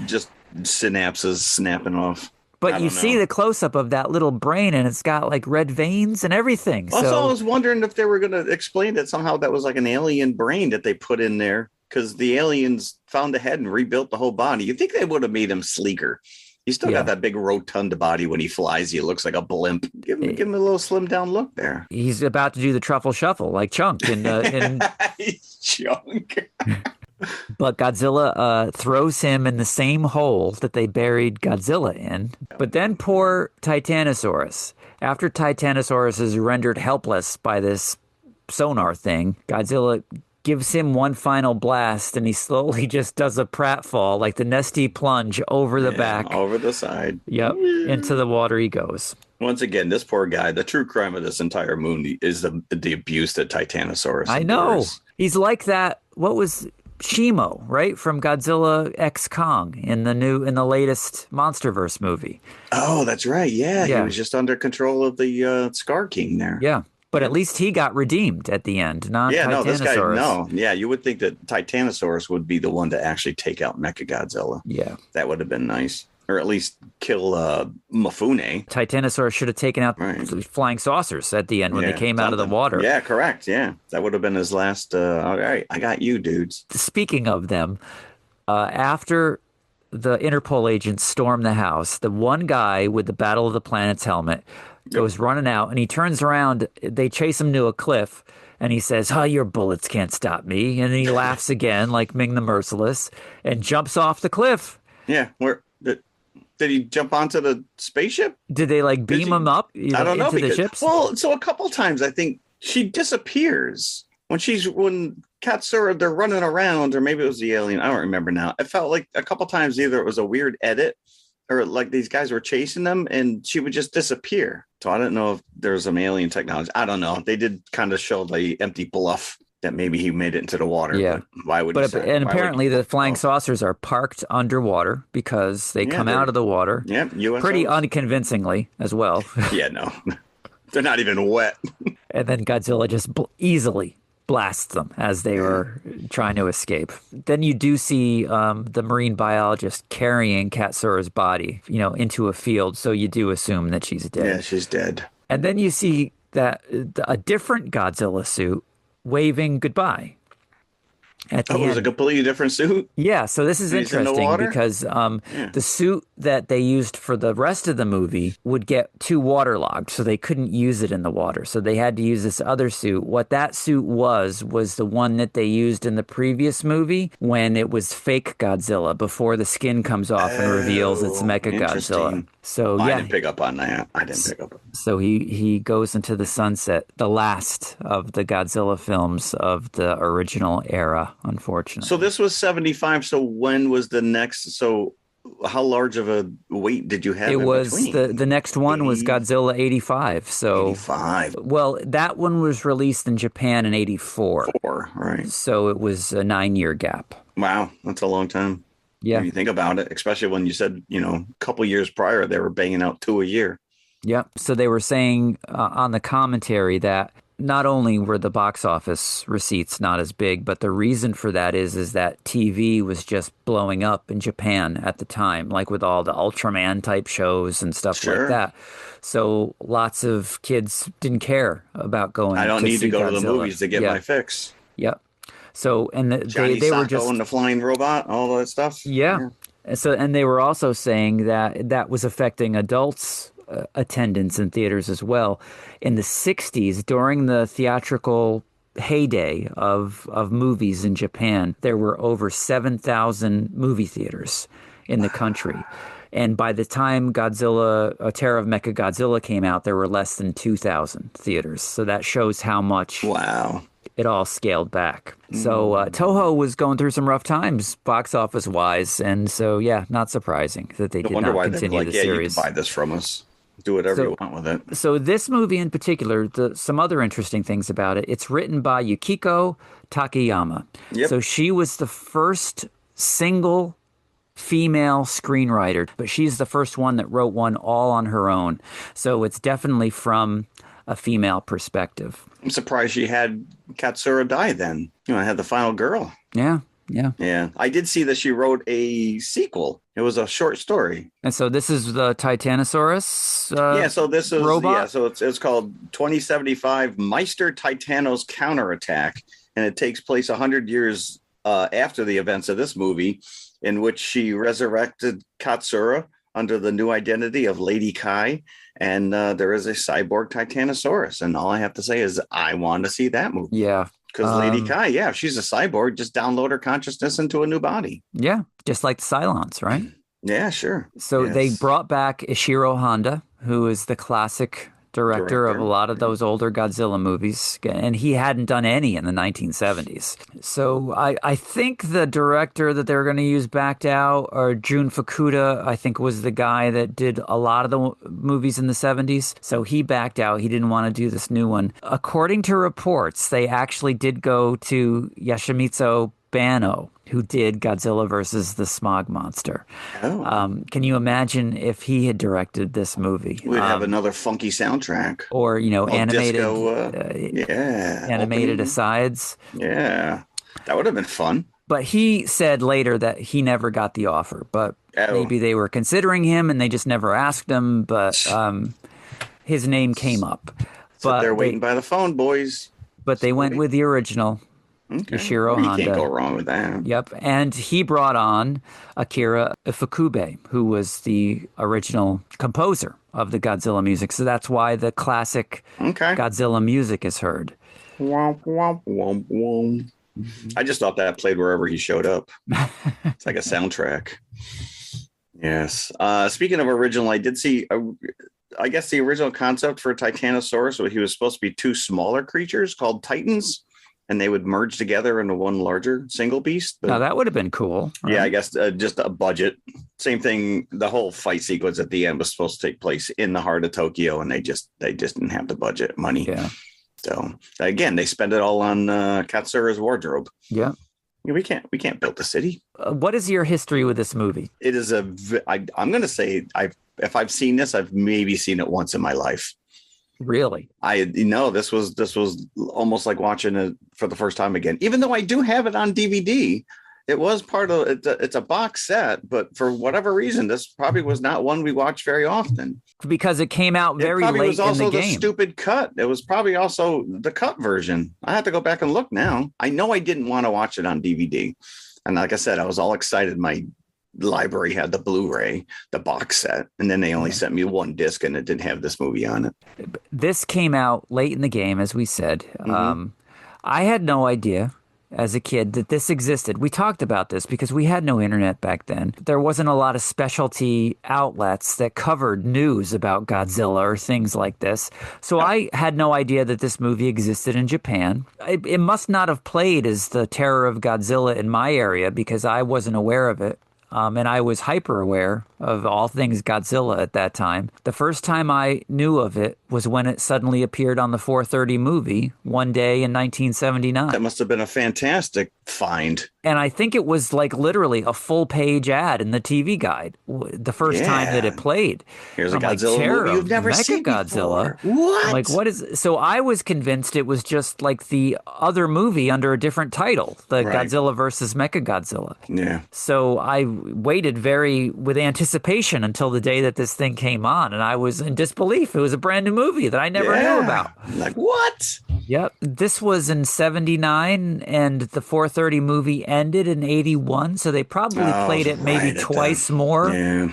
synapses snapping off. But you see the close-up of that little brain, and it's got like red veins and everything. Also, I was wondering if they were going to explain that somehow that was like an alien brain that they put in there, because the aliens found the head and rebuilt the whole body. You think they would have made him sleeker? He's still got that big rotund body when he flies. He looks like a blimp. Give him a little slimmed down look there. He's about to do the truffle shuffle like Chunk in He's Chunk. But Godzilla throws him in the same hole that they buried Godzilla in. But then poor Titanosaurus. After Titanosaurus is rendered helpless by this sonar thing, Godzilla gives him one final blast, and he slowly just does a pratfall, like the Nestea plunge over the back. Over the side. Yep. Into the water he goes. Once again, this poor guy, the true crime of this entire movie is the abuse that Titanosaurus I know. Endures. He's like that. What was Shimo, right? From Godzilla X Kong in the latest Monsterverse movie. Oh, that's right. Yeah. He was just under control of the Scar King there. Yeah. But at least he got redeemed at the end, not Titanosaurus. No, this guy, no. Yeah, you would think that Titanosaurus would be the one to actually take out Mechagodzilla. Yeah. That would have been nice. Or at least kill Mifune. Titanosaurus should have taken out flying saucers at the end when they came out of the water. Yeah, correct. Yeah, that would have been his last. All right, I got you, dudes. Speaking of them, after the Interpol agents storm the house, the one guy with the Battle of the Planets helmet goes running out, and he turns around. They chase him to a cliff, and he says, your bullets can't stop me. And then he laughs again, like Ming the Merciless, and jumps off the cliff. Yeah, did he jump onto the spaceship? Did they beam him up? I don't know. Into the ships? Well, so a couple times I think she disappears when Katsura, they're running around, or maybe it was the alien. I don't remember now. It felt like a couple times either it was a weird edit, or like these guys were chasing them and she would just disappear. So I don't know if there's some alien technology. I don't know. They did kind of show the empty bluff that maybe he made it into the water. Yeah. Why would he say? And apparently the flying saucers are parked underwater because they come out of the water. Yeah. Pretty unconvincingly as well. Yeah, no. They're not even wet. And then Godzilla just easily blasts them as they were trying to escape. Then you do see the marine biologist carrying Katsura's body, into a field. So you do assume that she's dead. Yeah, she's dead. And then you see that a different Godzilla suit waving goodbye. At the end. It was a completely different suit? Yeah, so this is interesting because the suit that they used for the rest of the movie would get too waterlogged, so they couldn't use it in the water. So they had to use this other suit. What that suit was the one that they used in the previous movie when it was fake Godzilla, before the skin comes off and reveals it's Mechagodzilla. So I didn't pick up on that. So he goes into the sunset, the last of the Godzilla films of the original era, unfortunately. So this was 75. So when was the next? So how large of a wait did you have? It was the next one was Godzilla 85. So 85. Well, that one was released in Japan in 84. Right. So it was a 9-year gap. Wow, that's a long time. Yeah. When you think about it, especially when you said, a couple years prior, they were banging out 2 a year. Yeah. So they were saying on the commentary that not only were the box office receipts not as big, but the reason for that is that TV was just blowing up in Japan at the time, like with all the Ultraman type shows and stuff like that. So lots of kids didn't care about going. I don't need to go Godzilla. To the movies to get my fix. Yep. So and they were just and the flying robot, all that stuff. Yeah. So and they were also saying that was affecting adults' attendance in theaters as well. In the 60s, during the theatrical heyday of movies in Japan, there were over 7,000 movie theaters in the country. And by the time Terror of Mechagodzilla came out, there were less than 2,000 theaters. So that shows how much it all scaled back. So Toho was going through some rough times box office wise. And so, not surprising that they did not continue the series. You can buy this from us. Do whatever you want with it. So this movie in particular, some other interesting things about it, it's written by Yukiko Takayama. Yep. So she was the first single female screenwriter, but she's the first one that wrote one all on her own. So it's definitely from a female perspective. I'm surprised she had Katsura die then. I had the final girl. Yeah. I did see that she wrote a sequel. It was a short story. And so this is the Titanosaurus so this is robot? Yeah, so it's called 2075 Meister Titanos Counterattack, and it takes place 100 years after the events of this movie, in which she resurrected Katsura under the new identity of Lady Kai, and there is a cyborg Titanosaurus. And all I have to say is I want to see that movie. Yeah. Because Lady Kai, if she's a cyborg, just download her consciousness into a new body. Yeah, just like the Cylons, right? Yeah, sure. So they brought back Ishiro Honda, who is the classic director of a lot of those older Godzilla movies, and he hadn't done any in the 1970s. So I think the director that they were going to use backed out, or Jun Fukuda, I think was the guy that did a lot of the movies in the 70s. So he backed out. He didn't want to do this new one. According to reports, they actually did go to Yoshimitsu Banno, who did Godzilla versus the Smog Monster. Can you imagine if he had directed this movie? We'd have another funky soundtrack. Or, animated disco, animated asides. Yeah, that would have been fun. But he said later that he never got the offer. But maybe they were considering him and they just never asked him. But his name came up. So they're waiting by the phone, boys. But they went with the original. Okay. Ishiro Honda. You can't go wrong with that. Yep. And he brought on Akira Ifukube, who was the original composer of the Godzilla music. So that's why the classic Godzilla music is heard. Womp, womp, womp, womp. I just thought that played wherever he showed up. It's like a soundtrack. Yes. Speaking of original, I did see, I guess the original concept for Titanosaurus, he was supposed to be two smaller creatures called Titans, and they would merge together into one larger single beast. But, now that would have been cool. Right? Yeah, I guess just a budget. Same thing. The whole fight sequence at the end was supposed to take place in the heart of Tokyo, and they just didn't have the budget money. Yeah. So again, they spend it all on Katsura's wardrobe. Yeah. We can't build the city. What is your history with this movie? It is I'm going to say if I've seen this, I've maybe seen it once in my life. Really? This was almost like watching it for the first time again. Even though I do have it on DVD, it was part of it's a box set, but for whatever reason, this probably was not one we watched very often. Because it came out very late in the game. It probably was also the stupid cut. It was probably also the cut version. I have to go back and look now. I know I didn't want to watch it on DVD. And like I said, I was all excited. My library had the Blu-ray, the box set, and then they only sent me one disc and it didn't have this movie on it. This came out late in the game, as we said. I had no idea as a kid that this existed. We talked about this because we had no internet back then. There wasn't a lot of specialty outlets that covered news about Godzilla or things like this. So I had no idea that this movie existed in Japan. It must not have played as the Terror of Godzilla in my area because I wasn't aware of it. And I was hyper aware of all things Godzilla at that time. The first time I knew of it was when it suddenly appeared on the 4:30 movie one day in 1979. That must have been a fantastic find. And I think it was like literally a full-page ad in the TV guide the first time that it played. Here's a Godzilla movie you've never seen before. What? I'm like, what is... So I was convinced it was just like the other movie under a different title, the Godzilla versus Mechagodzilla. Yeah. So I waited with anticipation until the day that this thing came on, and I was in disbelief. It was a brand new movie that I never knew about. Like, what? Yep. This was in 79, and the 4:30 movie ended in 81, so they probably played it maybe twice more. Yeah.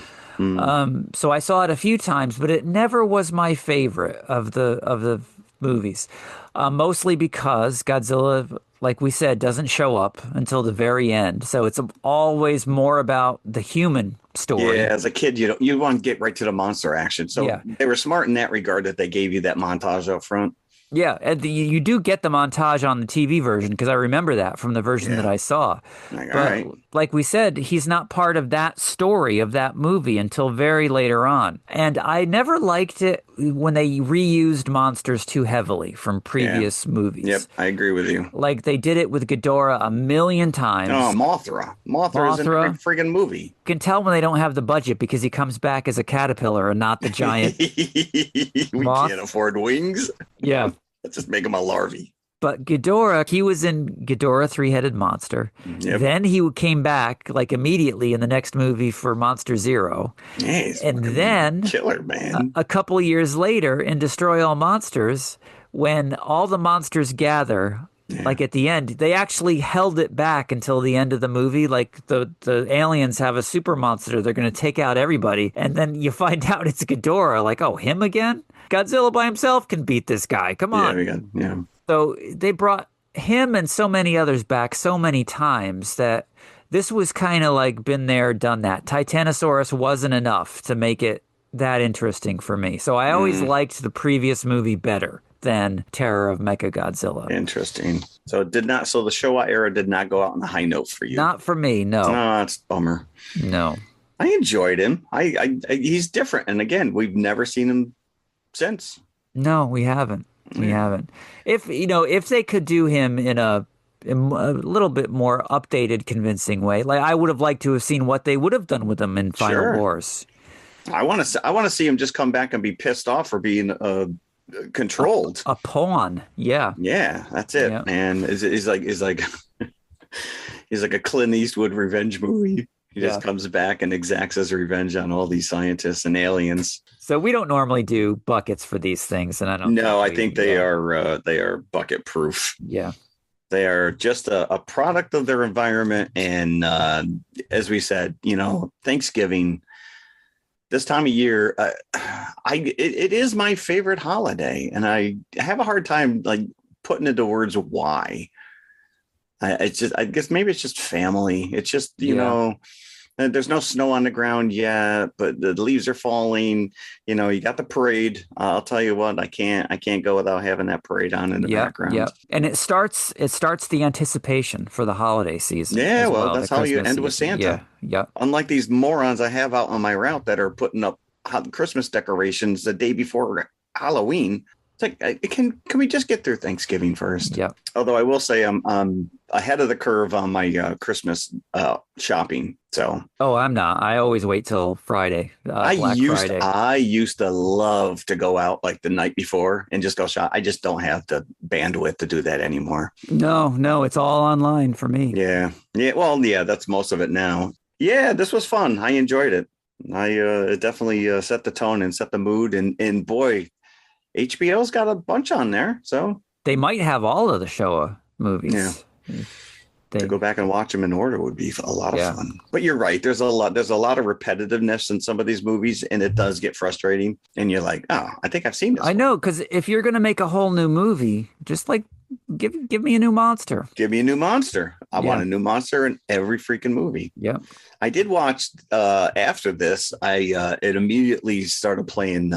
So I saw it a few times, but it never was my favorite of the movies, mostly because Godzilla, like we said, doesn't show up until the very end. So it's always more about the human story. Yeah, as a kid, you want to get right to the monster action. So they were smart in that regard that they gave you that montage up front. Yeah, and you do get the montage on the TV version because I remember that from the version that I saw. But like we said, he's not part of that story of that movie until very later on. And I never liked it when they reused monsters too heavily from previous movies. Yep, I agree with you. Like they did it with Ghidorah a million times. Oh, Mothra. Mothra is in every friggin' movie. You can tell when they don't have the budget because he comes back as a caterpillar and not the giant moth. Can't afford wings. Yeah. Let's just make him a larvae. But Ghidorah, he was in Ghidorah, Three-Headed Monster. Yep. Then he came back like immediately in the next movie for Monster Zero. And then killer, man. A couple years later in Destroy All Monsters, when all the monsters gather, like at the end, they actually held it back until the end of the movie. Like the aliens have a super monster. They're going to take out everybody. And then you find out it's Ghidorah. Like, oh, him again? Godzilla by himself can beat this guy. Come on. Yeah. So they brought him and so many others back so many times that this was kind of like been there, done that. Titanosaurus wasn't enough to make it that interesting for me. So I always liked the previous movie better than Terror of Mechagodzilla. Interesting. So the Showa era did not go out on a high note for you. Not for me, no. No, it's a bummer. No. I enjoyed him. He's different. And again, we've never seen him since. No, we haven't. We haven't. If they could do him in a little bit more updated, convincing way, like I would have liked to have seen what they would have done with him in Final Wars. I want to see him just come back and be pissed off for being controlled. A pawn. Yeah. Yeah, that's it, man. He's like he's like a Clint Eastwood revenge movie. He just comes back and exacts his revenge on all these scientists and aliens. So we don't normally do buckets for these things, and I don't. No, I think they are bucket proof. Yeah, they are just a product of their environment, and as we said, Thanksgiving this time of year, it is my favorite holiday, and I have a hard time like putting into words why. I guess maybe it's just family. It's just, there's no snow on the ground yet, but the leaves are falling. You got the parade. I'll tell you what, I can't go without having that parade on in the background. Yeah. And it starts the anticipation for the holiday season. Yeah. Well, that's how you end with Santa. Yeah. Unlike these morons I have out on my route that are putting up Christmas decorations the day before Halloween. It's like, can we just get through Thanksgiving first? Yep. Although I will say I'm ahead of the curve on my Christmas shopping. So I'm not. I always wait till Friday, Black Friday. I used to love to go out like the night before and just go shop. I just don't have the bandwidth to do that anymore. No, it's all online for me. Yeah. Well, yeah, that's most of it now. Yeah, this was fun. I enjoyed it. It definitely set the tone and set the mood. And boy, HBO's got a bunch on there. So they might have all of the Showa movies. Yeah. To go back and watch them in order would be a lot of fun. But you're right. There's a lot of repetitiveness in some of these movies, and it does get frustrating. And you're like, oh, I think I've seen this. I know, because if you're going to make a whole new movie, just like give me a new monster. Give me a new monster. I want a new monster in every freaking movie. Yeah. I did watch after this. It immediately started playing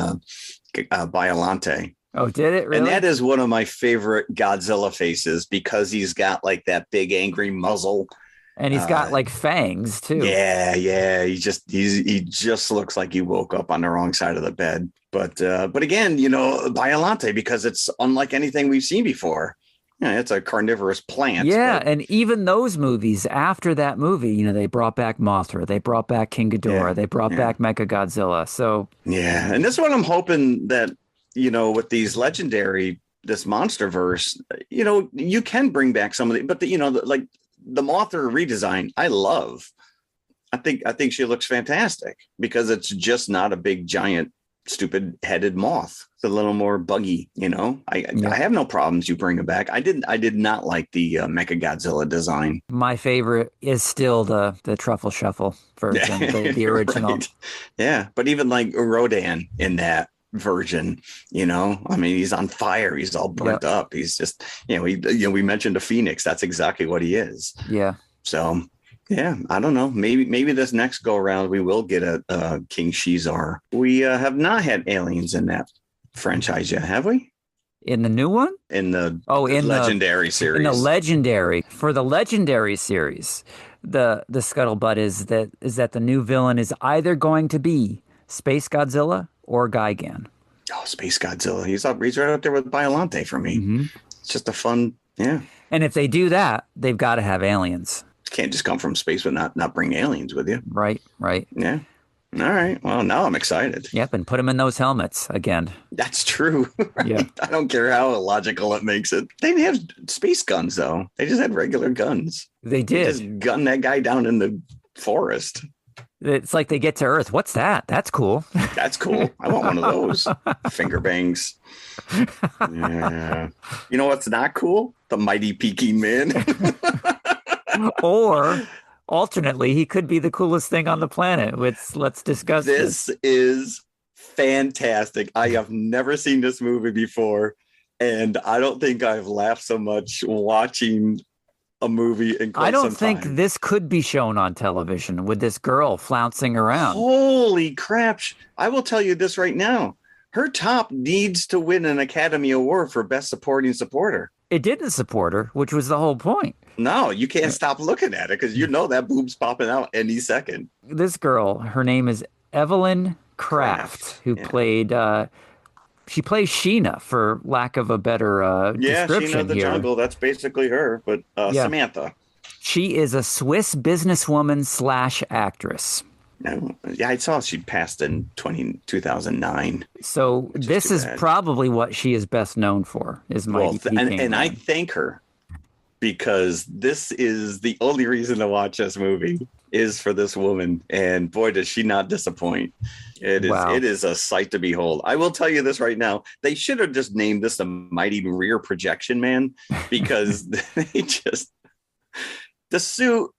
Biollante. Oh, did it really? And that is one of my favorite Godzilla faces because he's got like that big angry muzzle. And he's got like fangs too. Yeah. He just looks like he woke up on the wrong side of the bed. But again, Biollante, because it's unlike anything we've seen before. Yeah, it's a carnivorous plant. Yeah, and even those movies, after that movie, they brought back Mothra, they brought back King Ghidorah, they brought back Mechagodzilla. So yeah, and this is what I'm hoping that with these this monster verse, you can bring back some of the, but like the Mothra redesign, I love. I think she looks fantastic because it's just not a big giant stupid headed moth. It's a little more buggy, I have no problems you bring it back. I did not like the Mechagodzilla design. My favorite is still the Truffle Shuffle version, the original. Right. Yeah, but even like Rodan in that version, I mean, he's on fire, he's all burnt up, he's just, we mentioned a phoenix. That's exactly what he is. Yeah. So yeah, I don't know. Maybe this next go around we will get a King Shizar. We have not had aliens in that franchise yet, have we? In the new one? In the legendary series. In the legendary. For the legendary series, the scuttlebutt is that the new villain is either going to be Space Godzilla or Gigan. Oh, Space Godzilla. He's right up there with Biollante for me. Mm-hmm. It's just a fun, yeah. And if they do that, they've got to have aliens. Can't just come from space but not bring aliens with you. Right. Yeah. All right. Well, now I'm excited. Yep, and put them in those helmets again. That's true. Right? Yeah. I don't care how illogical it makes it. They didn't have space guns, though. They just had regular guns. They did. They just gunned that guy down in the forest. It's like they get to Earth. What's that? That's cool. That's cool. I want one of those. Finger bangs. Yeah. You know what's not cool? The Mighty Peking Man. Or alternately, he could be the coolest thing on the planet. Let's discuss this. This is fantastic. I have never seen this movie before, and I don't think I've laughed so much watching a movie in quite some time. I don't think this could be shown on television with this girl flouncing around. Holy crap. I will tell you this right now. Her top needs to win an Academy Award for Best Supporting Supporter. It didn't support her, which was the whole point. No, you can't stop looking at it because that boob's popping out any second. This girl, her name is Evelyn Kraft, who played... she plays Sheena, for lack of a better description. Sheena the here. Jungle. That's basically her, but Samantha. She is a Swiss businesswoman / actress. No, yeah, I saw she passed in 2009. So this is probably what she is best known for, is Mighty Peking Man. And I thank her because this is the only reason to watch this movie is for this woman. And boy, does she not disappoint. It is a sight to behold. I will tell you this right now. They should have just named this the Mighty Rear Projection Man because the suit,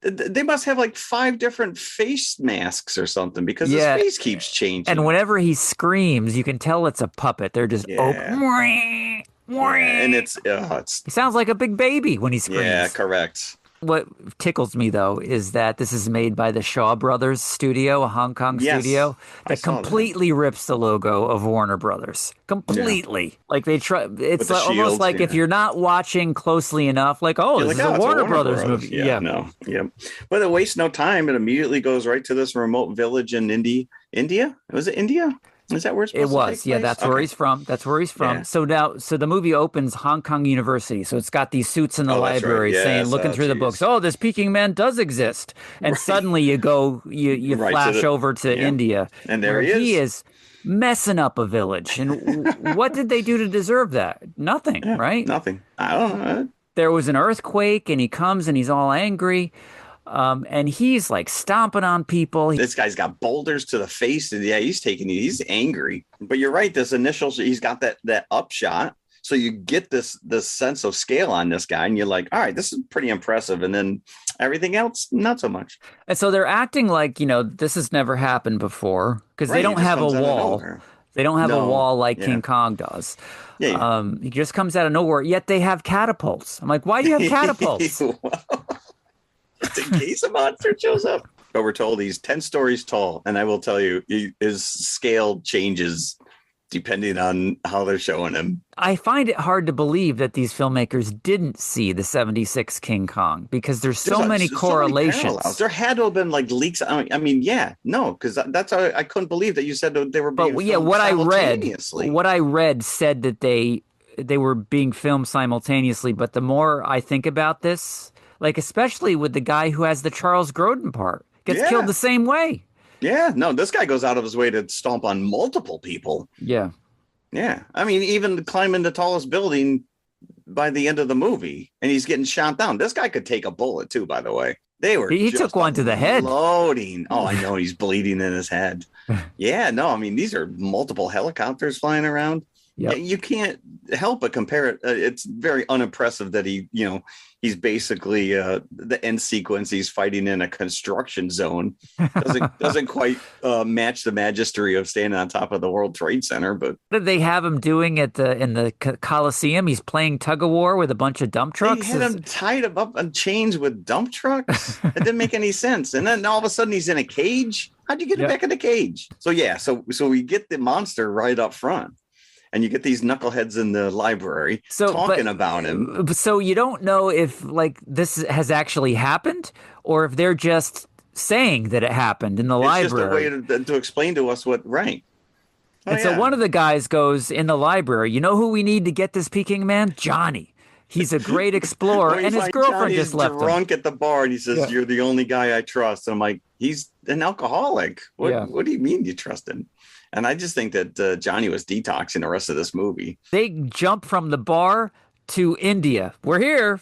they must have like 5 different face masks or something because his face keeps changing. And whenever he screams, you can tell it's a puppet. They're just open. And he sounds like a big baby when he screams. Yeah, correct. What tickles me, though, is that this is made by the Shaw Brothers studio, a Hong Kong studio, that completely rips the logo of Warner Brothers. Completely. Yeah. Like they try. It's almost like if you're not watching closely enough, like, this is a Warner Brothers movie. Yeah. No. Yeah. But it wastes no time. It immediately goes right to this remote village in India. Was it India? Is that where it's It supposed to was, take yeah. place? That's where he's from. That's where he's from. Yeah. So the movie opens Hong Kong University. So it's got these suits in the That's right. library saying, Yes. looking through the books, oh, this Peking Man does exist. And Right. suddenly you Right flash over to India, and there where he is messing up a village. And what did they do to deserve that? Nothing, Yeah, right? nothing. I don't know. There was an earthquake, and he comes and he's all angry. And he's like stomping on people. This guy's got boulders to the face, and yeah, he's angry. But you're right. This initial, he's got that upshot, so you get this sense of scale on this guy, and you're like, all right, this is pretty impressive. And then everything else, not so much. And so they're acting like, this has never happened before because they don't have a wall. They don't have a wall like King Kong does. Yeah. He just comes out of nowhere. Yet they have catapults. I'm like, why do you have catapults? Just in case a monster shows up. But we're told he's 10 stories tall. And I will tell you, his scale changes depending on how they're showing him. I find it hard to believe that these filmmakers didn't see the 76 King Kong because there's so many correlations. So there had to have been like leaks. I mean, because that's how I couldn't believe that you said that they were being filmed simultaneously. What I read said that they were being filmed simultaneously. But the more I think about this, like, especially with the guy who has the Charles Grodin part, gets killed the same way. Yeah, no, this guy goes out of his way to stomp on multiple people. Yeah. Yeah. I mean, even climbing the tallest building by the end of the movie, and he's getting shot down. This guy could take a bullet too, by the way. He took one to the head. Loading. Oh, I know. He's bleeding in his head. Yeah, no, I mean, these are multiple helicopters flying around. Yep. You can't help but compare it. It's very unimpressive that he's basically the end sequence. He's fighting in a construction zone. Doesn't quite match the majesty of standing on top of the World Trade Center. But what did they have him doing in the Coliseum? He's playing tug of war with a bunch of dump trucks. They had him tied up on chains with dump trucks. It didn't make any sense. And then all of a sudden he's in a cage. How'd you get him back in the cage? So so we get the monster right up front. And you get these knuckleheads in the library talking about him. So you don't know if this has actually happened or if they're just saying that it happened in the library. It's just a way to explain to us what, right. So one of the guys goes in the library, you know who we need to get this Peking Man? Johnny. He's a great explorer, and his girlfriend just left him. Drunk at the bar, and he says, "You're the only guy I trust." And I'm like, "He's an alcoholic. What do you mean you trust him?" And I just think that Johnny was detoxing the rest of this movie. They jump from the bar to India. We're here.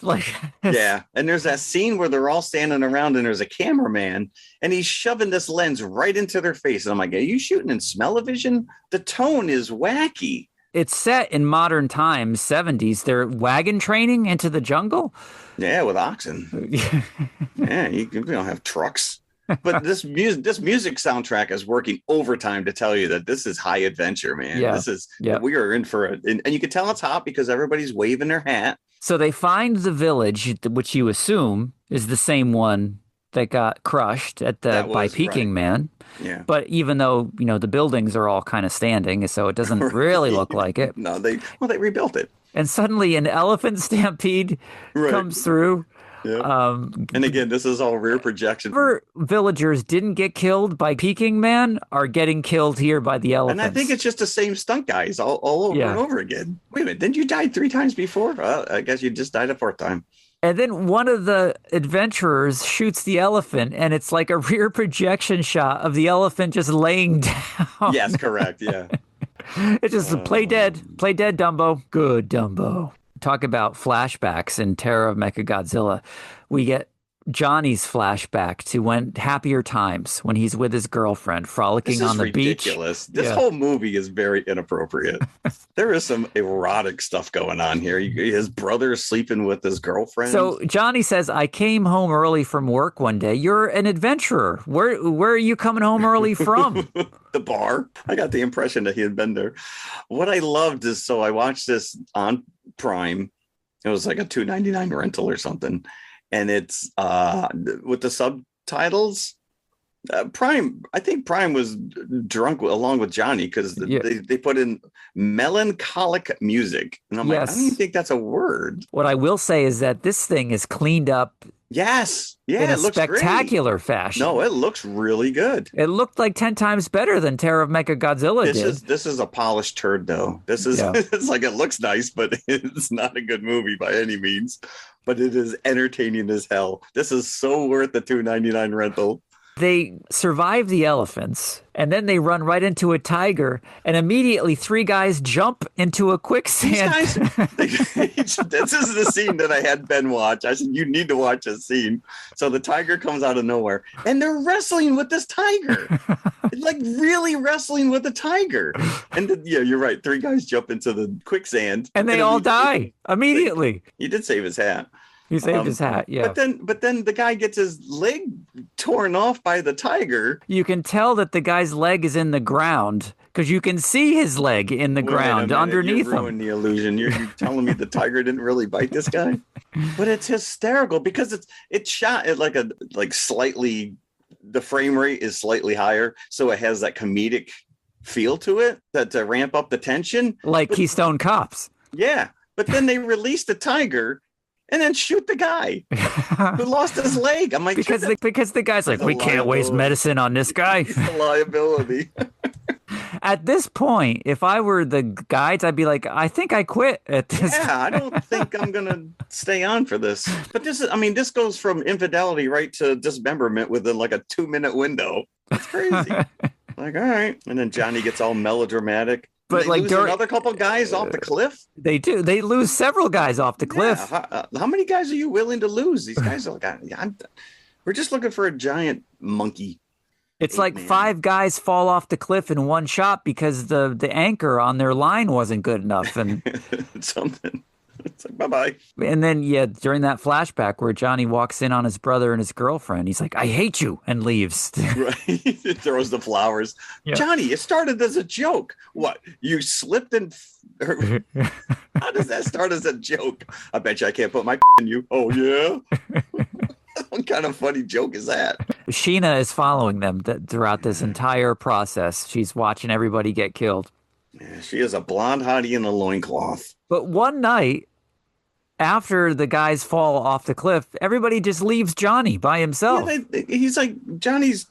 Yeah. And there's that scene where they're all standing around and there's a cameraman and he's shoving this lens right into their face. And I'm like, are you shooting in smell-o-vision? The tone is wacky. It's set in modern times, 70s. They're wagon training into the jungle. Yeah, with oxen. Yeah, you don't have trucks. But this music soundtrack is working overtime to tell you that this is high adventure, man. Yeah. We are in for it. And you can tell it's hot because everybody's waving their hat. So they find the village, which you assume is the same one that got crushed by Peking Man. Yeah. But even though, the buildings are all kind of standing, so it doesn't really look like it. No, they rebuilt it. And suddenly an elephant stampede comes through. Yeah. And again, this is all rear projection. Villagers didn't get killed by Peking Man are getting killed here by the elephants. And I think it's just the same stunt guys all over and over again. Wait a minute, didn't you die 3 times before? Well, I guess you just died a 4th time. And then one of the adventurers shoots the elephant, and it's like a rear projection shot of the elephant just laying down. Yes, correct. Yeah. It's just play dead, Dumbo. Good, Dumbo. Talk about flashbacks in Terror of Mechagodzilla. We get Johnny's flashback to happier times when he's with his girlfriend frolicking on the beach. This is ridiculous. This whole movie is very inappropriate. There is some erotic stuff going on here. His brother is sleeping with his girlfriend. So Johnny says, I came home early from work one day. You're an adventurer. Where are you coming home early from? The bar. I got the impression that he had been there. What I loved is, so I watched this on Prime. It was like a $2.99 rental or something. And it's with the subtitles. Prime, I think Prime was drunk along with Johnny because they put in melancholic music. And I'm like, I don't even think that's a word. What I will say is that this thing is cleaned up Yes. Yeah, in a it looks spectacular great. fashion. No, it looks really good. It looked like 10 times better than Terror of Mechagodzilla did. This is a polished turd, though. This is it's like it looks nice, but it's not a good movie by any means. But it is entertaining as hell. This is so worth the $2.99 rental. They survive the elephants, and then they run right into a tiger, and immediately 3 guys jump into a quicksand. These guys, this is the scene that I had Ben watch. I said, you need to watch this scene. So the tiger comes out of nowhere, and they're wrestling with this tiger. Like really wrestling with the tiger. And yeah, you're right. 3 guys jump into the quicksand. And they all die immediately. He did save his hat. He saved his hat, yeah. But then the guy gets his leg torn off by the tiger. You can tell that the guy's leg is in the ground because you can see his leg in the ground underneath him. You ruined the illusion. You're telling me the tiger didn't really bite this guy? But it's hysterical because it's shot at like slightly, the frame rate is slightly higher, so it has that comedic feel to it to ramp up the tension. Like Keystone Cops. Yeah, but then they release the tiger and then shoot the guy who lost his leg. I'm like, because the guy's like, we can't waste medicine on this guy. He's a liability. At this point, if I were the guides, I'd be like, I think I quit at this. Yeah, I don't think I'm gonna stay on for this. But this goes from infidelity right to dismemberment within like a 2-minute window. It's crazy. Like, all right, and then Johnny gets all melodramatic. But they lose another couple guys off the cliff. They do. They lose several guys off the cliff. How many guys are you willing to lose? These guys are like, we're just looking for a giant monkey. It's like 5 guys fall off the cliff in one shot because the anchor on their line wasn't good enough, and something. It's like, bye-bye. And then, during that flashback where Johnny walks in on his brother and his girlfriend, he's like, I hate you, and leaves. Right. He throws the flowers. Yep. Johnny, it started as a joke. What? You slipped and... How does that start as a joke? I bet you I can't put my in you. Oh, yeah? What kind of funny joke is that? Sheena is following them throughout this entire process. She's watching everybody get killed. Yeah, she is a blonde hottie in a loincloth. But one night, after the guys fall off the cliff, everybody just leaves Johnny by himself. Yeah, he's like, Johnny's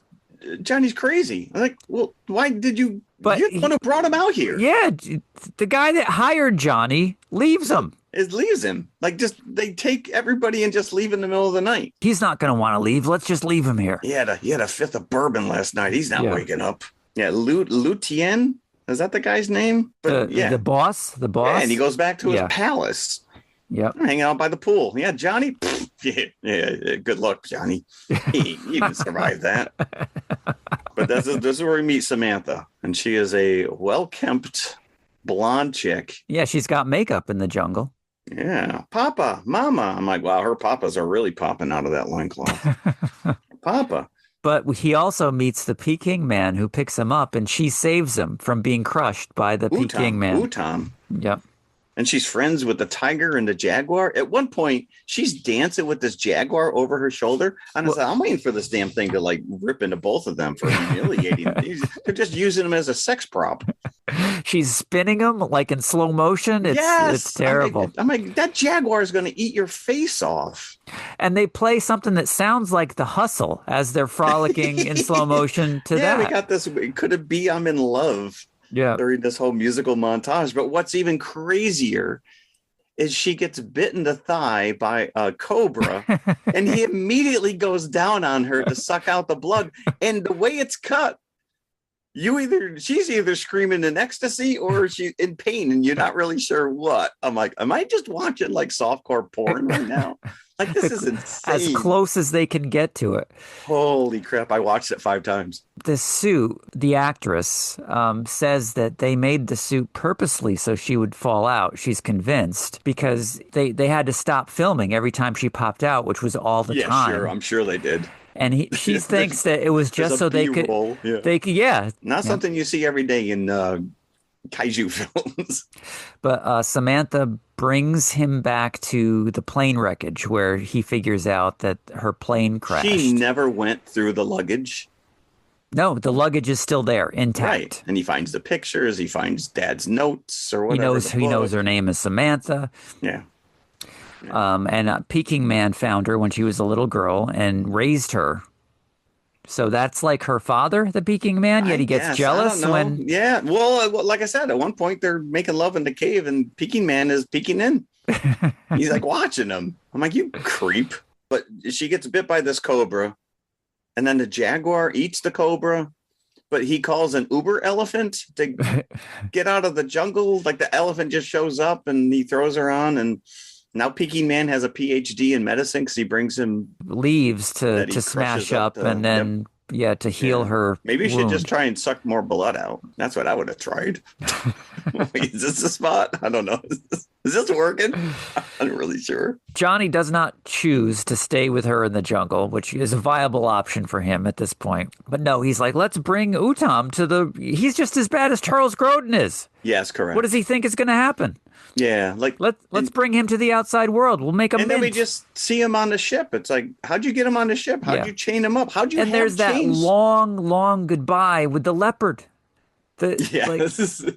crazy. I'm like, well, why did you? But you're the one who brought him out here. Yeah, the guy that hired Johnny leaves him. Leaves him. Like, just they take everybody and just leave in the middle of the night. He's not going to want to leave. Let's just leave him here. He had a 5th of bourbon last night. He's not waking up. Yeah, Lutien. Is that the guy's name? But the boss. Yeah, and he goes back to his palace. Yep. Hanging out by the pool. Yeah, Johnny. Yeah. Good luck, Johnny. You can survive that. But this is where we meet Samantha, and she is a well-kempt blonde chick. Yeah, she's got makeup in the jungle. Yeah, Papa, Mama. I'm like, wow, her papas are really popping out of that loincloth. Papa. But he also meets the Peking Man who picks him up, and she saves him from being crushed by the Peking Man. Utam. Yep. And she's friends with the tiger and the jaguar. At one point, she's dancing with this jaguar over her shoulder. And I said, I'm waiting for this damn thing to like rip into both of them for humiliating. They're just using them as a sex prop. She's spinning them like in slow motion. It's terrible. I'm like, that jaguar is going to eat your face off. And they play something that sounds like The Hustle as they're frolicking in slow motion to that. Yeah, we got this. Could it be I'm in love? Yeah, during this whole musical montage. But what's even crazier is she gets bitten the thigh by a cobra and he immediately goes down on her to suck out the blood. And the way it's cut, she's either screaming in ecstasy or she's in pain and you're not really sure what. I'm like, am I just watching like softcore porn right now? Like, this is insane. As close as they can get to it. Holy crap. I watched it 5 times. The suit, the actress, says that they made the suit purposely so she would fall out. She's convinced because they had to stop filming every time she popped out, which was all the time. Yeah, sure. I'm sure they did. And she thinks that it was just so they could. Not something you see every day in kaiju films. But Samantha brings him back to the plane wreckage where he figures out that her plane crashed. She never went through the luggage. No, the luggage is still there, intact. Right. And he finds the pictures. He finds Dad's notes or whatever. He knows her name is Samantha. Yeah. And Peking Man found her when she was a little girl and raised her. So that's like her father, the Peking Man, yet he gets jealous when... Yeah, well, like I said, at one point they're making love in the cave and Peking Man is peeking in. He's like watching them. I'm like, you creep. But she gets bit by this cobra and then the jaguar eats the cobra, but he calls an Uber elephant to get out of the jungle. Like the elephant just shows up and he throws her on, and now Peking Man has a PhD in medicine because he brings him leaves to smash up and then to heal her. Maybe you should wound. just try and suck more blood out. That's what I would have tried. Wait, is this the spot? I don't know. Is this working? I'm not really sure. Johnny does not choose to stay with her in the jungle, which is a viable option for him at this point. But no, he's like, let's bring Utam to the... He's just as bad as Charles Grodin is. Yes, correct. What does he think is going to happen? Yeah, like let's bring him to the outside world. We'll make him. And then we just see him on the ship. It's like, how'd you get him on the ship? How'd you chain him up? How'd you? And there's that long goodbye with the leopard. This is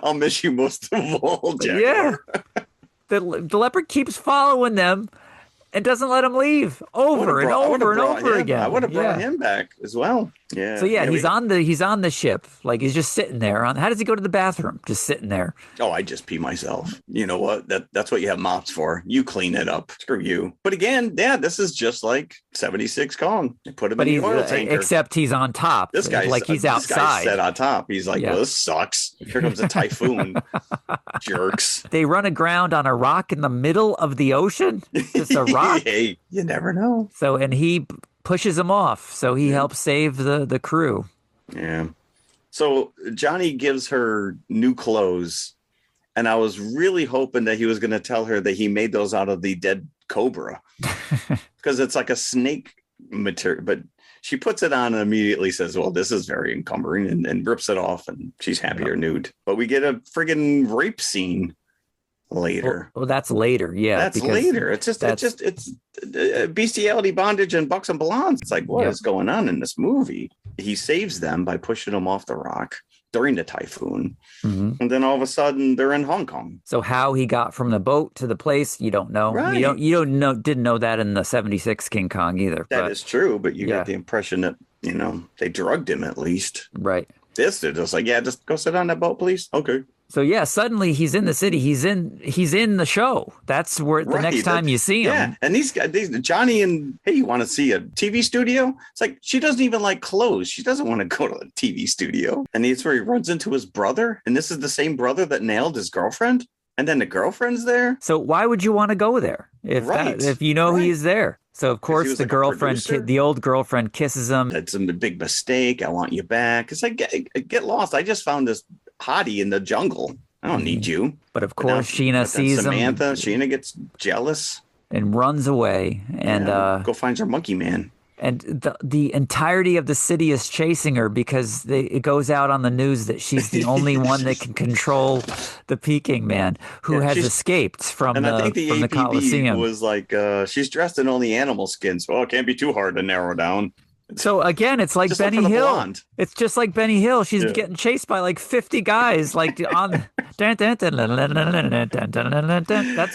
I'll miss you most of all, Jaguar. Yeah, the leopard keeps following them and doesn't let him leave over and over again. I would have brought him back as well. Yeah. So he's on the ship, like he's just sitting there. How does he go to the bathroom? Just sitting there. Oh, I just pee myself. You know what? That's what you have mops for. You clean it up. Screw you. But again, this is just like 76 Kong. They put him in the oil tanker. Except he's on top. This guy's like he's outside. This guy's set on top. He's like, well, this sucks. Here comes a typhoon. Jerks. They run aground on a rock in the middle of the ocean. Just a rock. Hey, you never know. So, and he pushes him off. So he helps save the crew. Yeah. So Johnny gives her new clothes. And I was really hoping that he was going to tell her that he made those out of the dead cobra. Because it's like a snake material. But she puts it on and immediately says, well, this is very encumbering, and rips it off. And she's happier nude. But we get a friggin' rape scene later. Well, that's later. Yeah. That's later. It's bestiality, bondage, and bucks and blondes. It's like, what is going on in this movie? He saves them by pushing them off the rock during the typhoon. Mm-hmm. And then all of a sudden they're in Hong Kong. So how he got from the boat to the place, you don't know. Right. Didn't know that in the 76 King Kong either. That is true, but you got the impression that, they drugged him at least. Right. They're just like, just go sit on that boat, please. Okay. So suddenly he's in the city. He's in the show. That's where the next time you see him. Yeah, and these guys, Johnny and hey, you want to see a TV studio? It's like she doesn't even like clothes. She doesn't want to go to a TV studio. And it's where he runs into his brother, and this is the same brother that nailed his girlfriend. And then the girlfriend's there. So why would you want to go there if you know he's there? So of course the girlfriend, the old girlfriend, kisses him. It's a big mistake. I want you back. It's like get lost. I just found this hottie in the jungle. I don't need you. But of course, Sheena sees him. Sheena gets jealous and runs away. And go finds her monkey man. And the entirety of the city is chasing her because it goes out on the news that she's the only one that can control the Peking Man who has escaped from the Coliseum. Was like, she's dressed in only animal skins. Well, it can't be too hard to narrow down. So again, it's like Benny Hill. Blonde. It's just like Benny Hill. She's getting chased by like 50 guys, like on. That's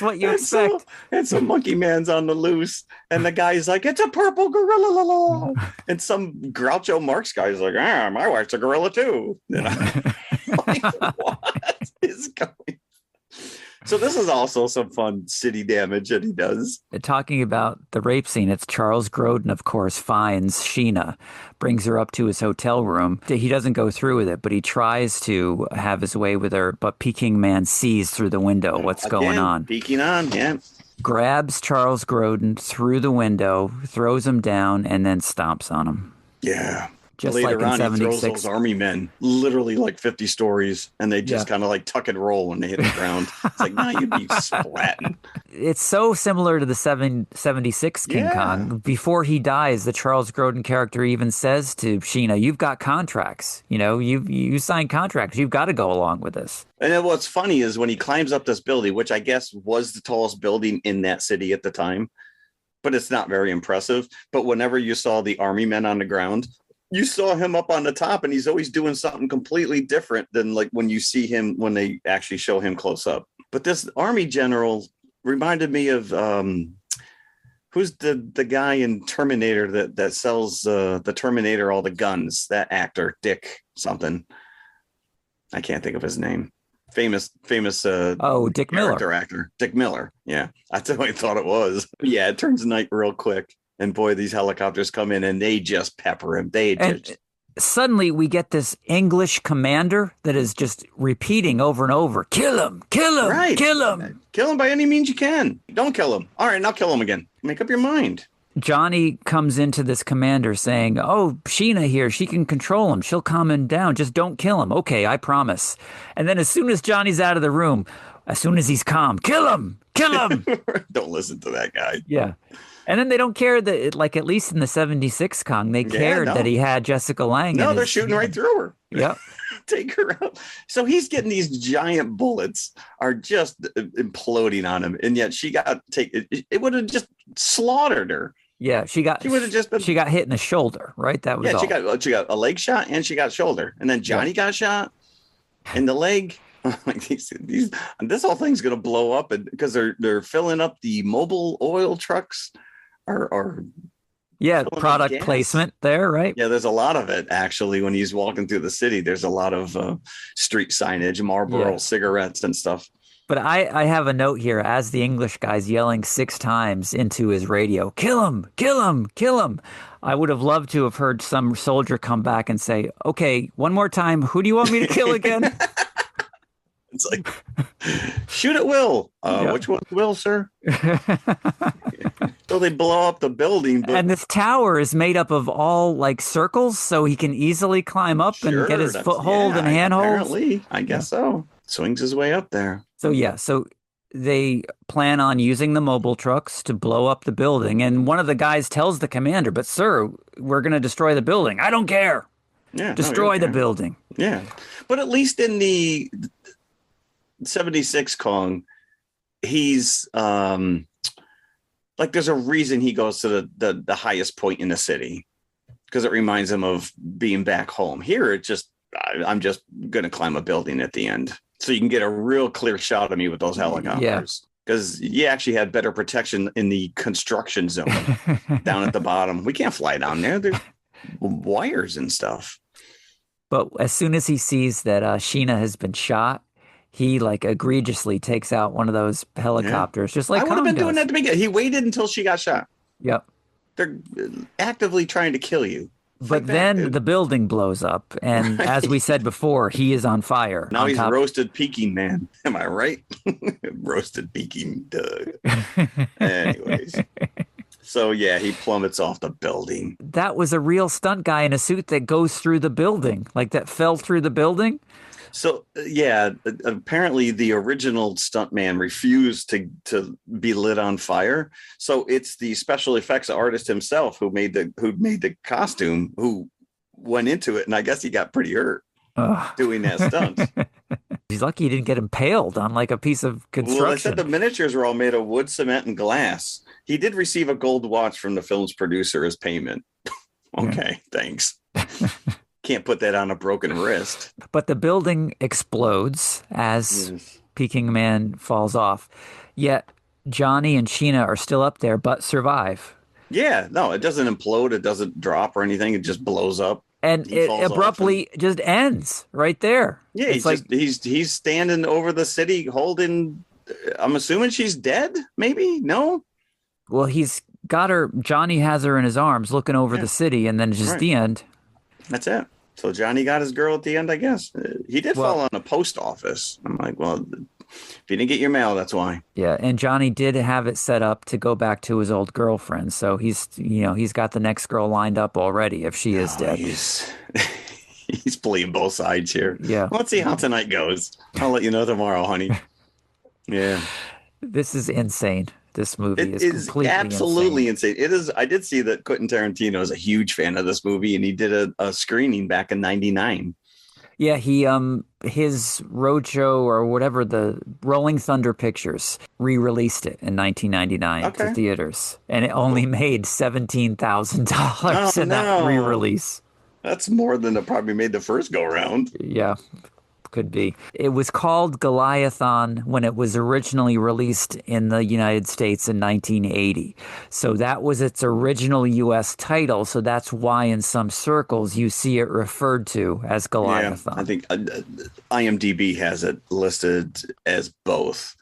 what you expect. And some monkey man's on the loose, and the guy's like, "It's a purple gorilla," and some Groucho Marx guy's like, my wife's a gorilla too." Like, what is going? So this is also some fun city damage that he does. Talking about the rape scene, it's Charles Grodin, of course, finds Sheena, brings her up to his hotel room. He doesn't go through with it, but he tries to have his way with her. But Peking Man sees through the window what's going on. Peeking on, yeah. Grabs Charles Grodin through the window, throws him down, and then stomps on him. Yeah. Just later like in on, he throws those army men literally like 50 stories, and they just kind of like tuck and roll when they hit the ground. It's like, you'd be splatting. It's so similar to the 76 King Kong. Before he dies, the Charles Grodin character even says to Sheena, "You've got contracts. You signed contracts. You've got to go along with this." And then what's funny is when he climbs up this building, which I guess was the tallest building in that city at the time, but it's not very impressive. But whenever you saw the army men on the ground, you saw him up on the top, and he's always doing something completely different than like when you see him, when they actually show him close up. But this army general reminded me of who's the guy in Terminator that sells the Terminator all the guns? That actor, Dick something. I can't think of his name. Famous Dick Miller. Actor. Dick Miller. Yeah. That's who I thought it was. Yeah, it turns night real quick. And boy, these helicopters come in and they just pepper him. Suddenly we get this English commander that is just repeating over and over, kill him, right. kill him. Kill him by any means you can. Don't kill him. All right, now kill him again. Make up your mind. Johnny comes into this commander saying, oh, Sheena here, she can control him. She'll calm him down. Just don't kill him. Okay, I promise. And then as soon as Johnny's out of the room, as soon as he's calm, kill him. Don't listen to that guy. Yeah. And then they don't care that, like, at least in the 76 Kong, they cared that he had Jessica Lange. No, they're shooting right through her. Yep. Take her out. So he's getting these giant bullets are just imploding on him. And yet it would have just slaughtered her. Yeah, she got hit in the shoulder, right? That was all. She got a leg shot and she got shoulder. And then Johnny got shot in the leg. Like this whole thing's gonna blow up, and because they're filling up the mobile oil trucks or product placement there, right? Yeah, there's a lot of it actually. When he's walking through the city, there's a lot of street signage, Marlboro cigarettes and stuff. But I have a note here as the English guy's yelling 6 times into his radio, kill him, kill him, kill him. I would have loved to have heard some soldier come back and say, okay, one more time, who do you want me to kill again? It's like, shoot at will. Which one's Will, sir? So they blow up the building. And this tower is made up of all like circles, so he can easily climb up and get his foothold and handhold. Apparently, I guess so. Swings his way up there. So they plan on using the mobile trucks to blow up the building. And one of the guys tells the commander, but sir, we're going to destroy the building. I don't care. Yeah, destroy the building. Yeah. But at least in the 76 Kong, he's like there's a reason he goes to the highest point in the city, because it reminds him of being back home. Here it's just I'm just gonna climb a building at the end, so you can get a real clear shot of me with those helicopters, because you actually had better protection in the construction zone down at the bottom. We can't fly down there. There's wires and stuff. But as soon as he sees that Sheena has been shot, he like egregiously takes out one of those helicopters, just like I would have been doing that to begin. He waited until she got shot. Yep. They're actively trying to kill you. But then the building blows up, and as we said before, he is on fire. Now he's roasted Peking Man. Am I right? Roasted Peking Doug. Anyways. So, yeah, he plummets off the building. That was a real stunt guy in a suit that goes through the building, like that fell through the building. So, yeah, apparently the original stuntman refused to be lit on fire. So it's the special effects artist himself who made the costume, who went into it. And I guess he got pretty hurt doing that stunt. He's lucky he didn't get impaled on like a piece of construction. Well, I said the miniatures were all made of wood, cement, and glass. He did receive a gold watch from the film's producer as payment. Okay, thanks. Can't put that on a broken wrist. But the building explodes as Peking Man falls off. Yet Johnny and Sheena are still up there, but survive. Yeah, no, it doesn't implode. It doesn't drop or anything. It just blows up. And it abruptly just ends right there. Yeah, he's standing over the city holding, I'm assuming she's dead, maybe? No? Well, he's got her, Johnny has her in his arms looking over the city, and then it's just the end. That's it. So Johnny got his girl at the end, I guess. He did fall on a post office. I'm like, well, if you didn't get your mail, that's why. Yeah, and Johnny did have it set up to go back to his old girlfriend. So he's got the next girl lined up already if she is dead. He's playing both sides here. Yeah. Let's see how tonight goes. I'll let you know tomorrow, honey. Yeah. This is insane. This movie is completely absolutely insane. It is. I did see that Quentin Tarantino is a huge fan of this movie, and he did a screening back in '99. Yeah, he his roadshow or whatever, the Rolling Thunder Pictures re-released it in 1999 to theaters, and it only made $17,000 in that re-release. That's more than it probably made the first go round. Yeah. could be. It was called Goliathon when it was originally released in the United States in 1980. So that was its original U.S. title. So that's why in some circles you see it referred to as Goliathon. Yeah, I think IMDb has it listed as both.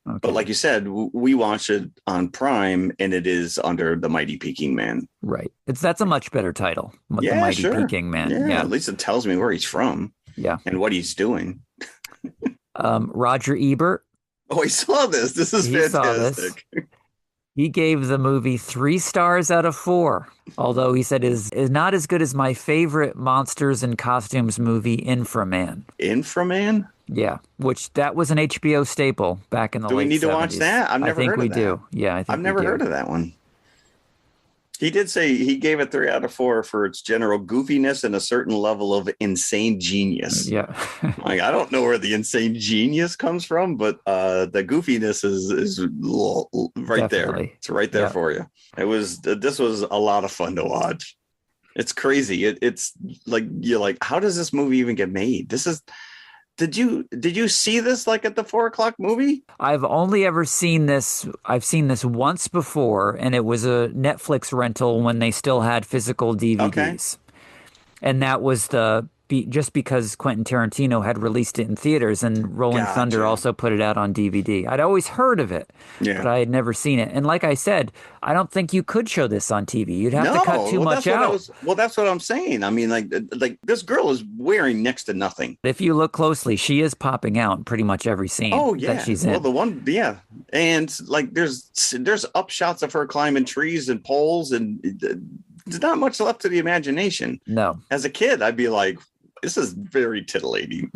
Okay. But like you said, we watch it on Prime, and it is under the Mighty Peking Man. Right. That's a much better title. Yeah, the Mighty sure. Peking Man. Yeah, at least it tells me where he's from. Yeah. And what he's doing. Roger Ebert. Oh, I saw this. This is fantastic. He gave the movie 3 stars out of 4, although he said is not as good as my favorite monsters and costumes movie, Inframan. Inframan? Yeah, which that was an HBO staple back in the late 70s. Do we need to watch that? I've never heard of that. I think we do. Yeah, I think I've never heard of that one. He did say he gave it 3 out of 4 for its general goofiness and a certain level of insane genius. Yeah. Like, I don't know where the insane genius comes from, but the goofiness is right Definitely. there. It's right there for you. This was a lot of fun to watch. It's crazy. It's like, you're like, how does this movie even get made? Did you see this like at the 4:00 movie? I've only ever seen this. I've seen this once before, and it was a Netflix rental when they still had physical DVDs. Okay. And that was just because Quentin Tarantino had released it in theaters, and Rolling Thunder also put it out on DVD. I'd always heard of it, but I had never seen it. And like I said, I don't think you could show this on TV. You'd have to cut too much out. That's what I'm saying. I mean, like this girl is wearing next to nothing. If you look closely, she is popping out in pretty much every scene that she's in. Well, the one, and like there's upshots of her climbing trees and poles, and there's not much left to the imagination. No. As a kid, I'd be like, this is very titillating.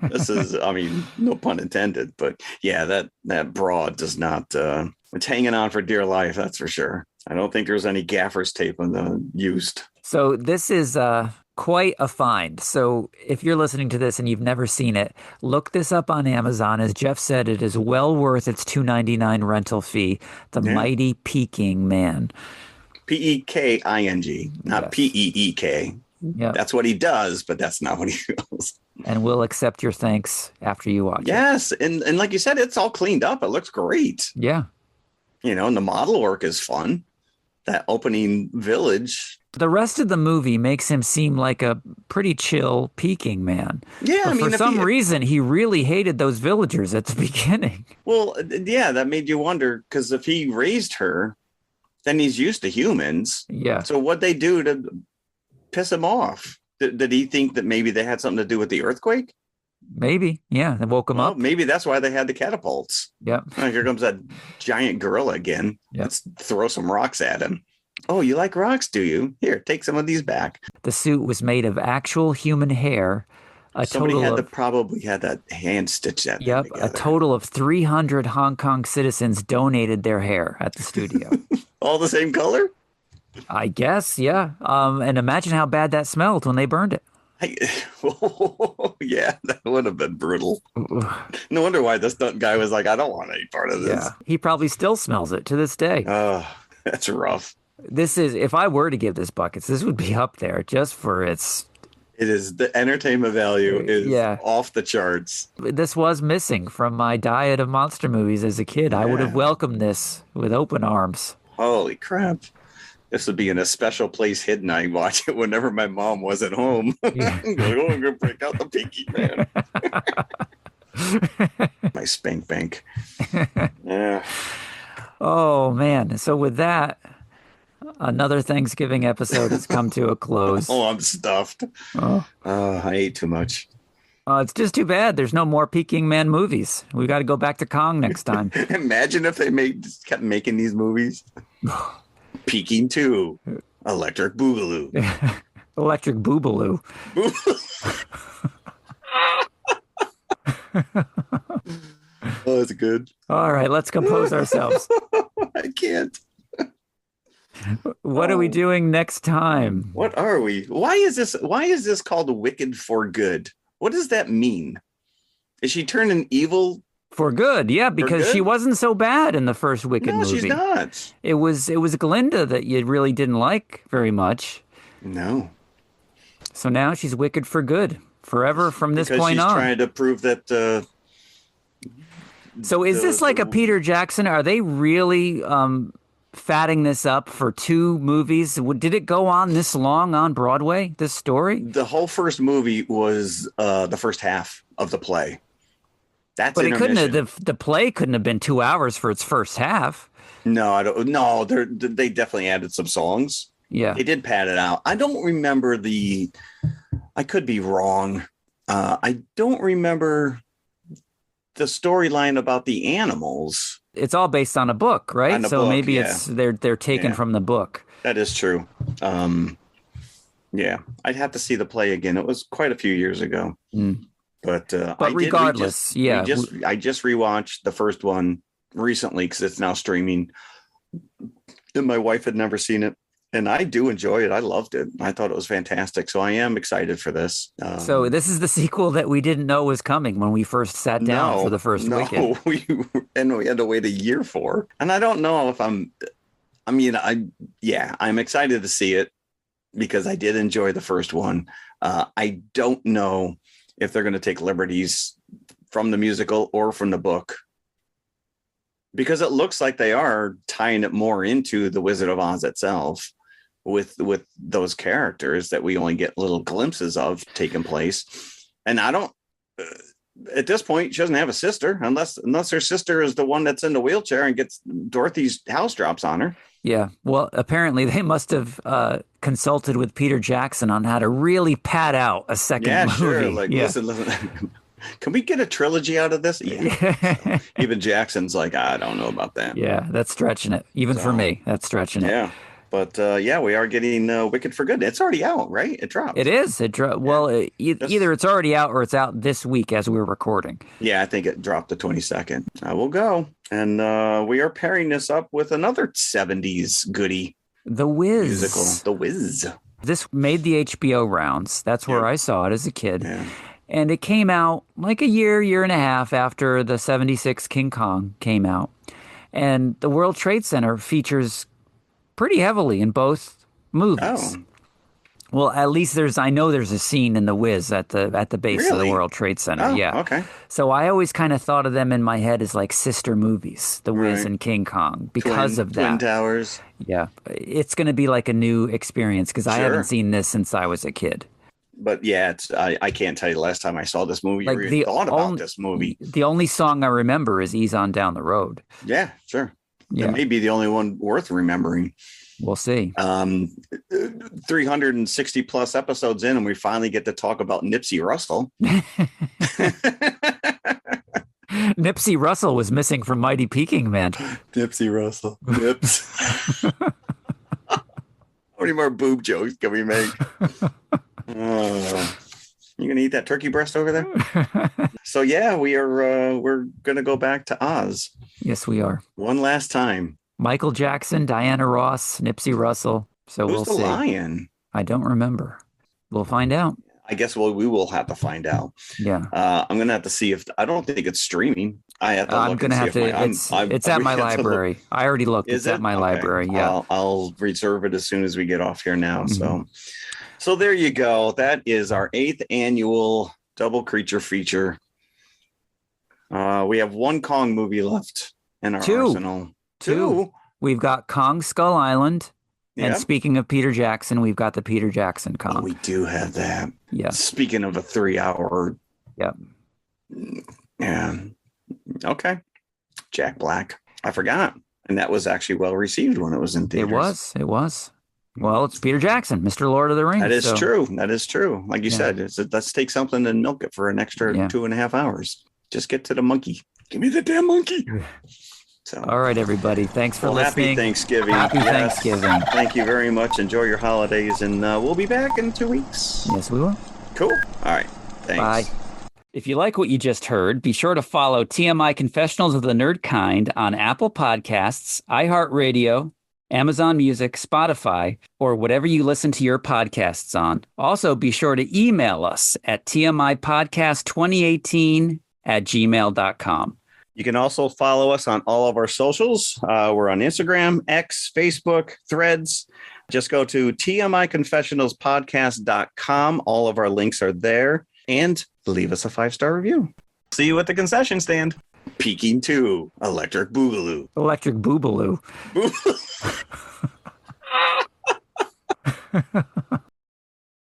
This is, I mean, no pun intended, but yeah, that broad does not, it's hanging on for dear life. That's for sure. I don't think there's any gaffer's tape on the used. So this is quite a find. So if you're listening to this and you've never seen it, look this up on Amazon. As Jeff said, it is well worth its $2.99 rental fee. The Mighty Peking Man. Peking, not Peek. Yeah, that's what he does, but that's not what he does. And we'll accept your thanks after you watch it. Yes, and like you said, it's all cleaned up. It looks great. Yeah. And the model work is fun. That opening village. The rest of the movie makes him seem like a pretty chill Peking Man. Yeah, but for some reason, he really hated those villagers at the beginning. Well, yeah, that made you wonder, because if he raised her, then he's used to humans. Yeah. So what'd they do to piss him off? Did he think that maybe they had something to do with the earthquake? Maybe. Yeah. They woke him up. Maybe that's why they had the catapults. Yep. Oh, here comes that giant gorilla again. Yep. Let's throw some rocks at him. Oh, you like rocks, do you? Here, take some of these back. The suit was made of actual human hair. Somebody probably had that hand stitched that. Yep. A total of 300 Hong Kong citizens donated their hair at the studio. All the same color? I guess, yeah. And imagine how bad that smelled when they burned it. Yeah, that would have been brutal. No wonder why this guy was like, I don't want any part of this. Yeah, he probably still smells it to this day. Oh, that's rough. If I were to give this buckets, this would be up there just for its... It is, the entertainment value is off the charts. This was missing from my diet of monster movies as a kid. Yeah. I would have welcomed this with open arms. Holy crap. This would be in a special place hidden. I watch it whenever my mom wasn't home. Yeah. I'm going to break out the Peking Man. My spank bank. Yeah. Oh, man. So with that, another Thanksgiving episode has come to a close. Oh, I'm stuffed. Oh, I ate too much. It's just too bad there's no more Peking Man movies. We got to go back to Kong next time. Imagine if they kept making these movies. Peking 2, Electric Boogaloo. Electric Boobaloo. Oh, that's good. All right, let's compose ourselves. I can't. What are we doing next time? What are we? Why is this called Wicked for Good? What does that mean? Is she turning evil? For good, yeah, because she wasn't so bad in the first Wicked movie. No, she's not. It was Glinda that you really didn't like very much. No. So now she's wicked for good. forever from this because point she's on. trying to prove that. So is this like a Peter Jackson? Are they really fatting this up for 2 movies? Did it go on this long on Broadway, this story? The whole first movie was the first half of the play. But it couldn't have, the play couldn't have been 2 hours for its first half. No, I don't. No, they definitely added some songs. Yeah, they did pad it out. I don't remember I could be wrong. I don't remember the storyline about the animals. It's all based on a book, right? So maybe it's they're taken from the book. That is true. Yeah, I'd have to see the play again. It was quite a few years ago. But regardless, I just rewatched the first one recently because it's now streaming. And my wife had never seen it. And I do enjoy it. I loved it. I thought it was fantastic. So I am excited for this. So this is the sequel that we didn't know was coming when we first sat down for the first weekend. we had to wait a year for. And I don't know if I'm excited to see it because I did enjoy the first one. I don't know if they're going to take liberties from the musical or from the book, because it looks like they are tying it more into the Wizard of Oz itself with those characters that we only get little glimpses of taking place. And I don't, at this point, she doesn't have a sister unless her sister is the one that's in the wheelchair and gets Dorothy's house drops on her. Yeah. Well, apparently they must have consulted with Peter Jackson on how to really pad out a second movie. Sure. Like, listen. Can we get a trilogy out of this? Yeah. So, even Jackson's like, I don't know about that. Yeah, that's stretching it. Even for me, that's stretching it. Yeah. But we are getting Wicked for Good. It's already out, right? It dropped. It is. Well, either it's already out or it's out this week as we're recording. Yeah, I think it dropped the 22nd. I will go. And we are pairing this up with another 70s goodie. The Wiz. Musical. The Wiz. This made the HBO rounds. That's where I saw it as a kid. Yeah. And it came out like a year and a half after the 76 King Kong came out. And the World Trade Center features pretty heavily in both movies. Oh. Well, at least I know there's a scene in The Wiz at the base of the World Trade Center. Oh, yeah. Okay. So I always kind of thought of them in my head as like sister movies, The Wiz and King Kong, because of that. Twin Towers. Yeah. It's going to be like a new experience because I haven't seen this since I was a kid. But yeah, I can't tell you the last time I saw this movie or even thought about this movie. The only song I remember is Ease On Down the Road. Yeah, sure. Yeah. It may be the only one worth remembering. We'll see. 360 plus episodes in, and we finally get to talk about Nipsey Russell. Nipsey Russell was missing from Mighty Peking Man. Nipsey Russell. Nips. How many more boob jokes can we make? You gonna eat that turkey breast over there? So yeah, we're gonna go back to Oz. Yes, we are. One last time. Michael Jackson, Diana Ross, Nipsey Russell. So Who's we'll see. the lion? I don't remember. We'll find out. I guess we will have to find out. Yeah. I'm gonna have to see if I don't think it's streaming. I have to look. I'm gonna have to. It's at my library. I already looked. It's at my library. Yeah. I'll reserve it as soon as we get off here now. Mm-hmm. So there you go. That is our 8th annual Double Creature feature. We have one Kong movie left in our arsenal. Two. We've got Kong Skull Island. And speaking of Peter Jackson, we've got the Peter Jackson Kong. Oh, we do have that. Yeah. Speaking of a 3-hour. Yep. Yeah. Okay. Jack Black. I forgot. And that was actually well received when it was in theaters. It was. Well, it's Peter Jackson, Mr. Lord of the Rings. That is true. That is true. Like you said, let's take something and milk it for an extra 2.5 hours. Just get to the monkey. Give me the damn monkey. So, all right, everybody. Thanks for listening. Happy Thanksgiving. Happy Thanksgiving. Thank you very much. Enjoy your holidays, and we'll be back in 2 weeks. Yes, we will. Cool. All right. Thanks. Bye. If you like what you just heard, be sure to follow TMI Confessionals of the Nerd Kind on Apple Podcasts, iHeartRadio, Amazon Music, Spotify, or whatever you listen to your podcasts on. Also, be sure to email us at tmipodcast2018@gmail.com. You can also follow us on all of our socials. We're on Instagram, X, Facebook, Threads. Just go to tmiconfessionalspodcast.com. All of our links are there. and leave us a 5-star review. See you at the concession stand. Peking 2, Electric Boogaloo. Electric Boobaloo.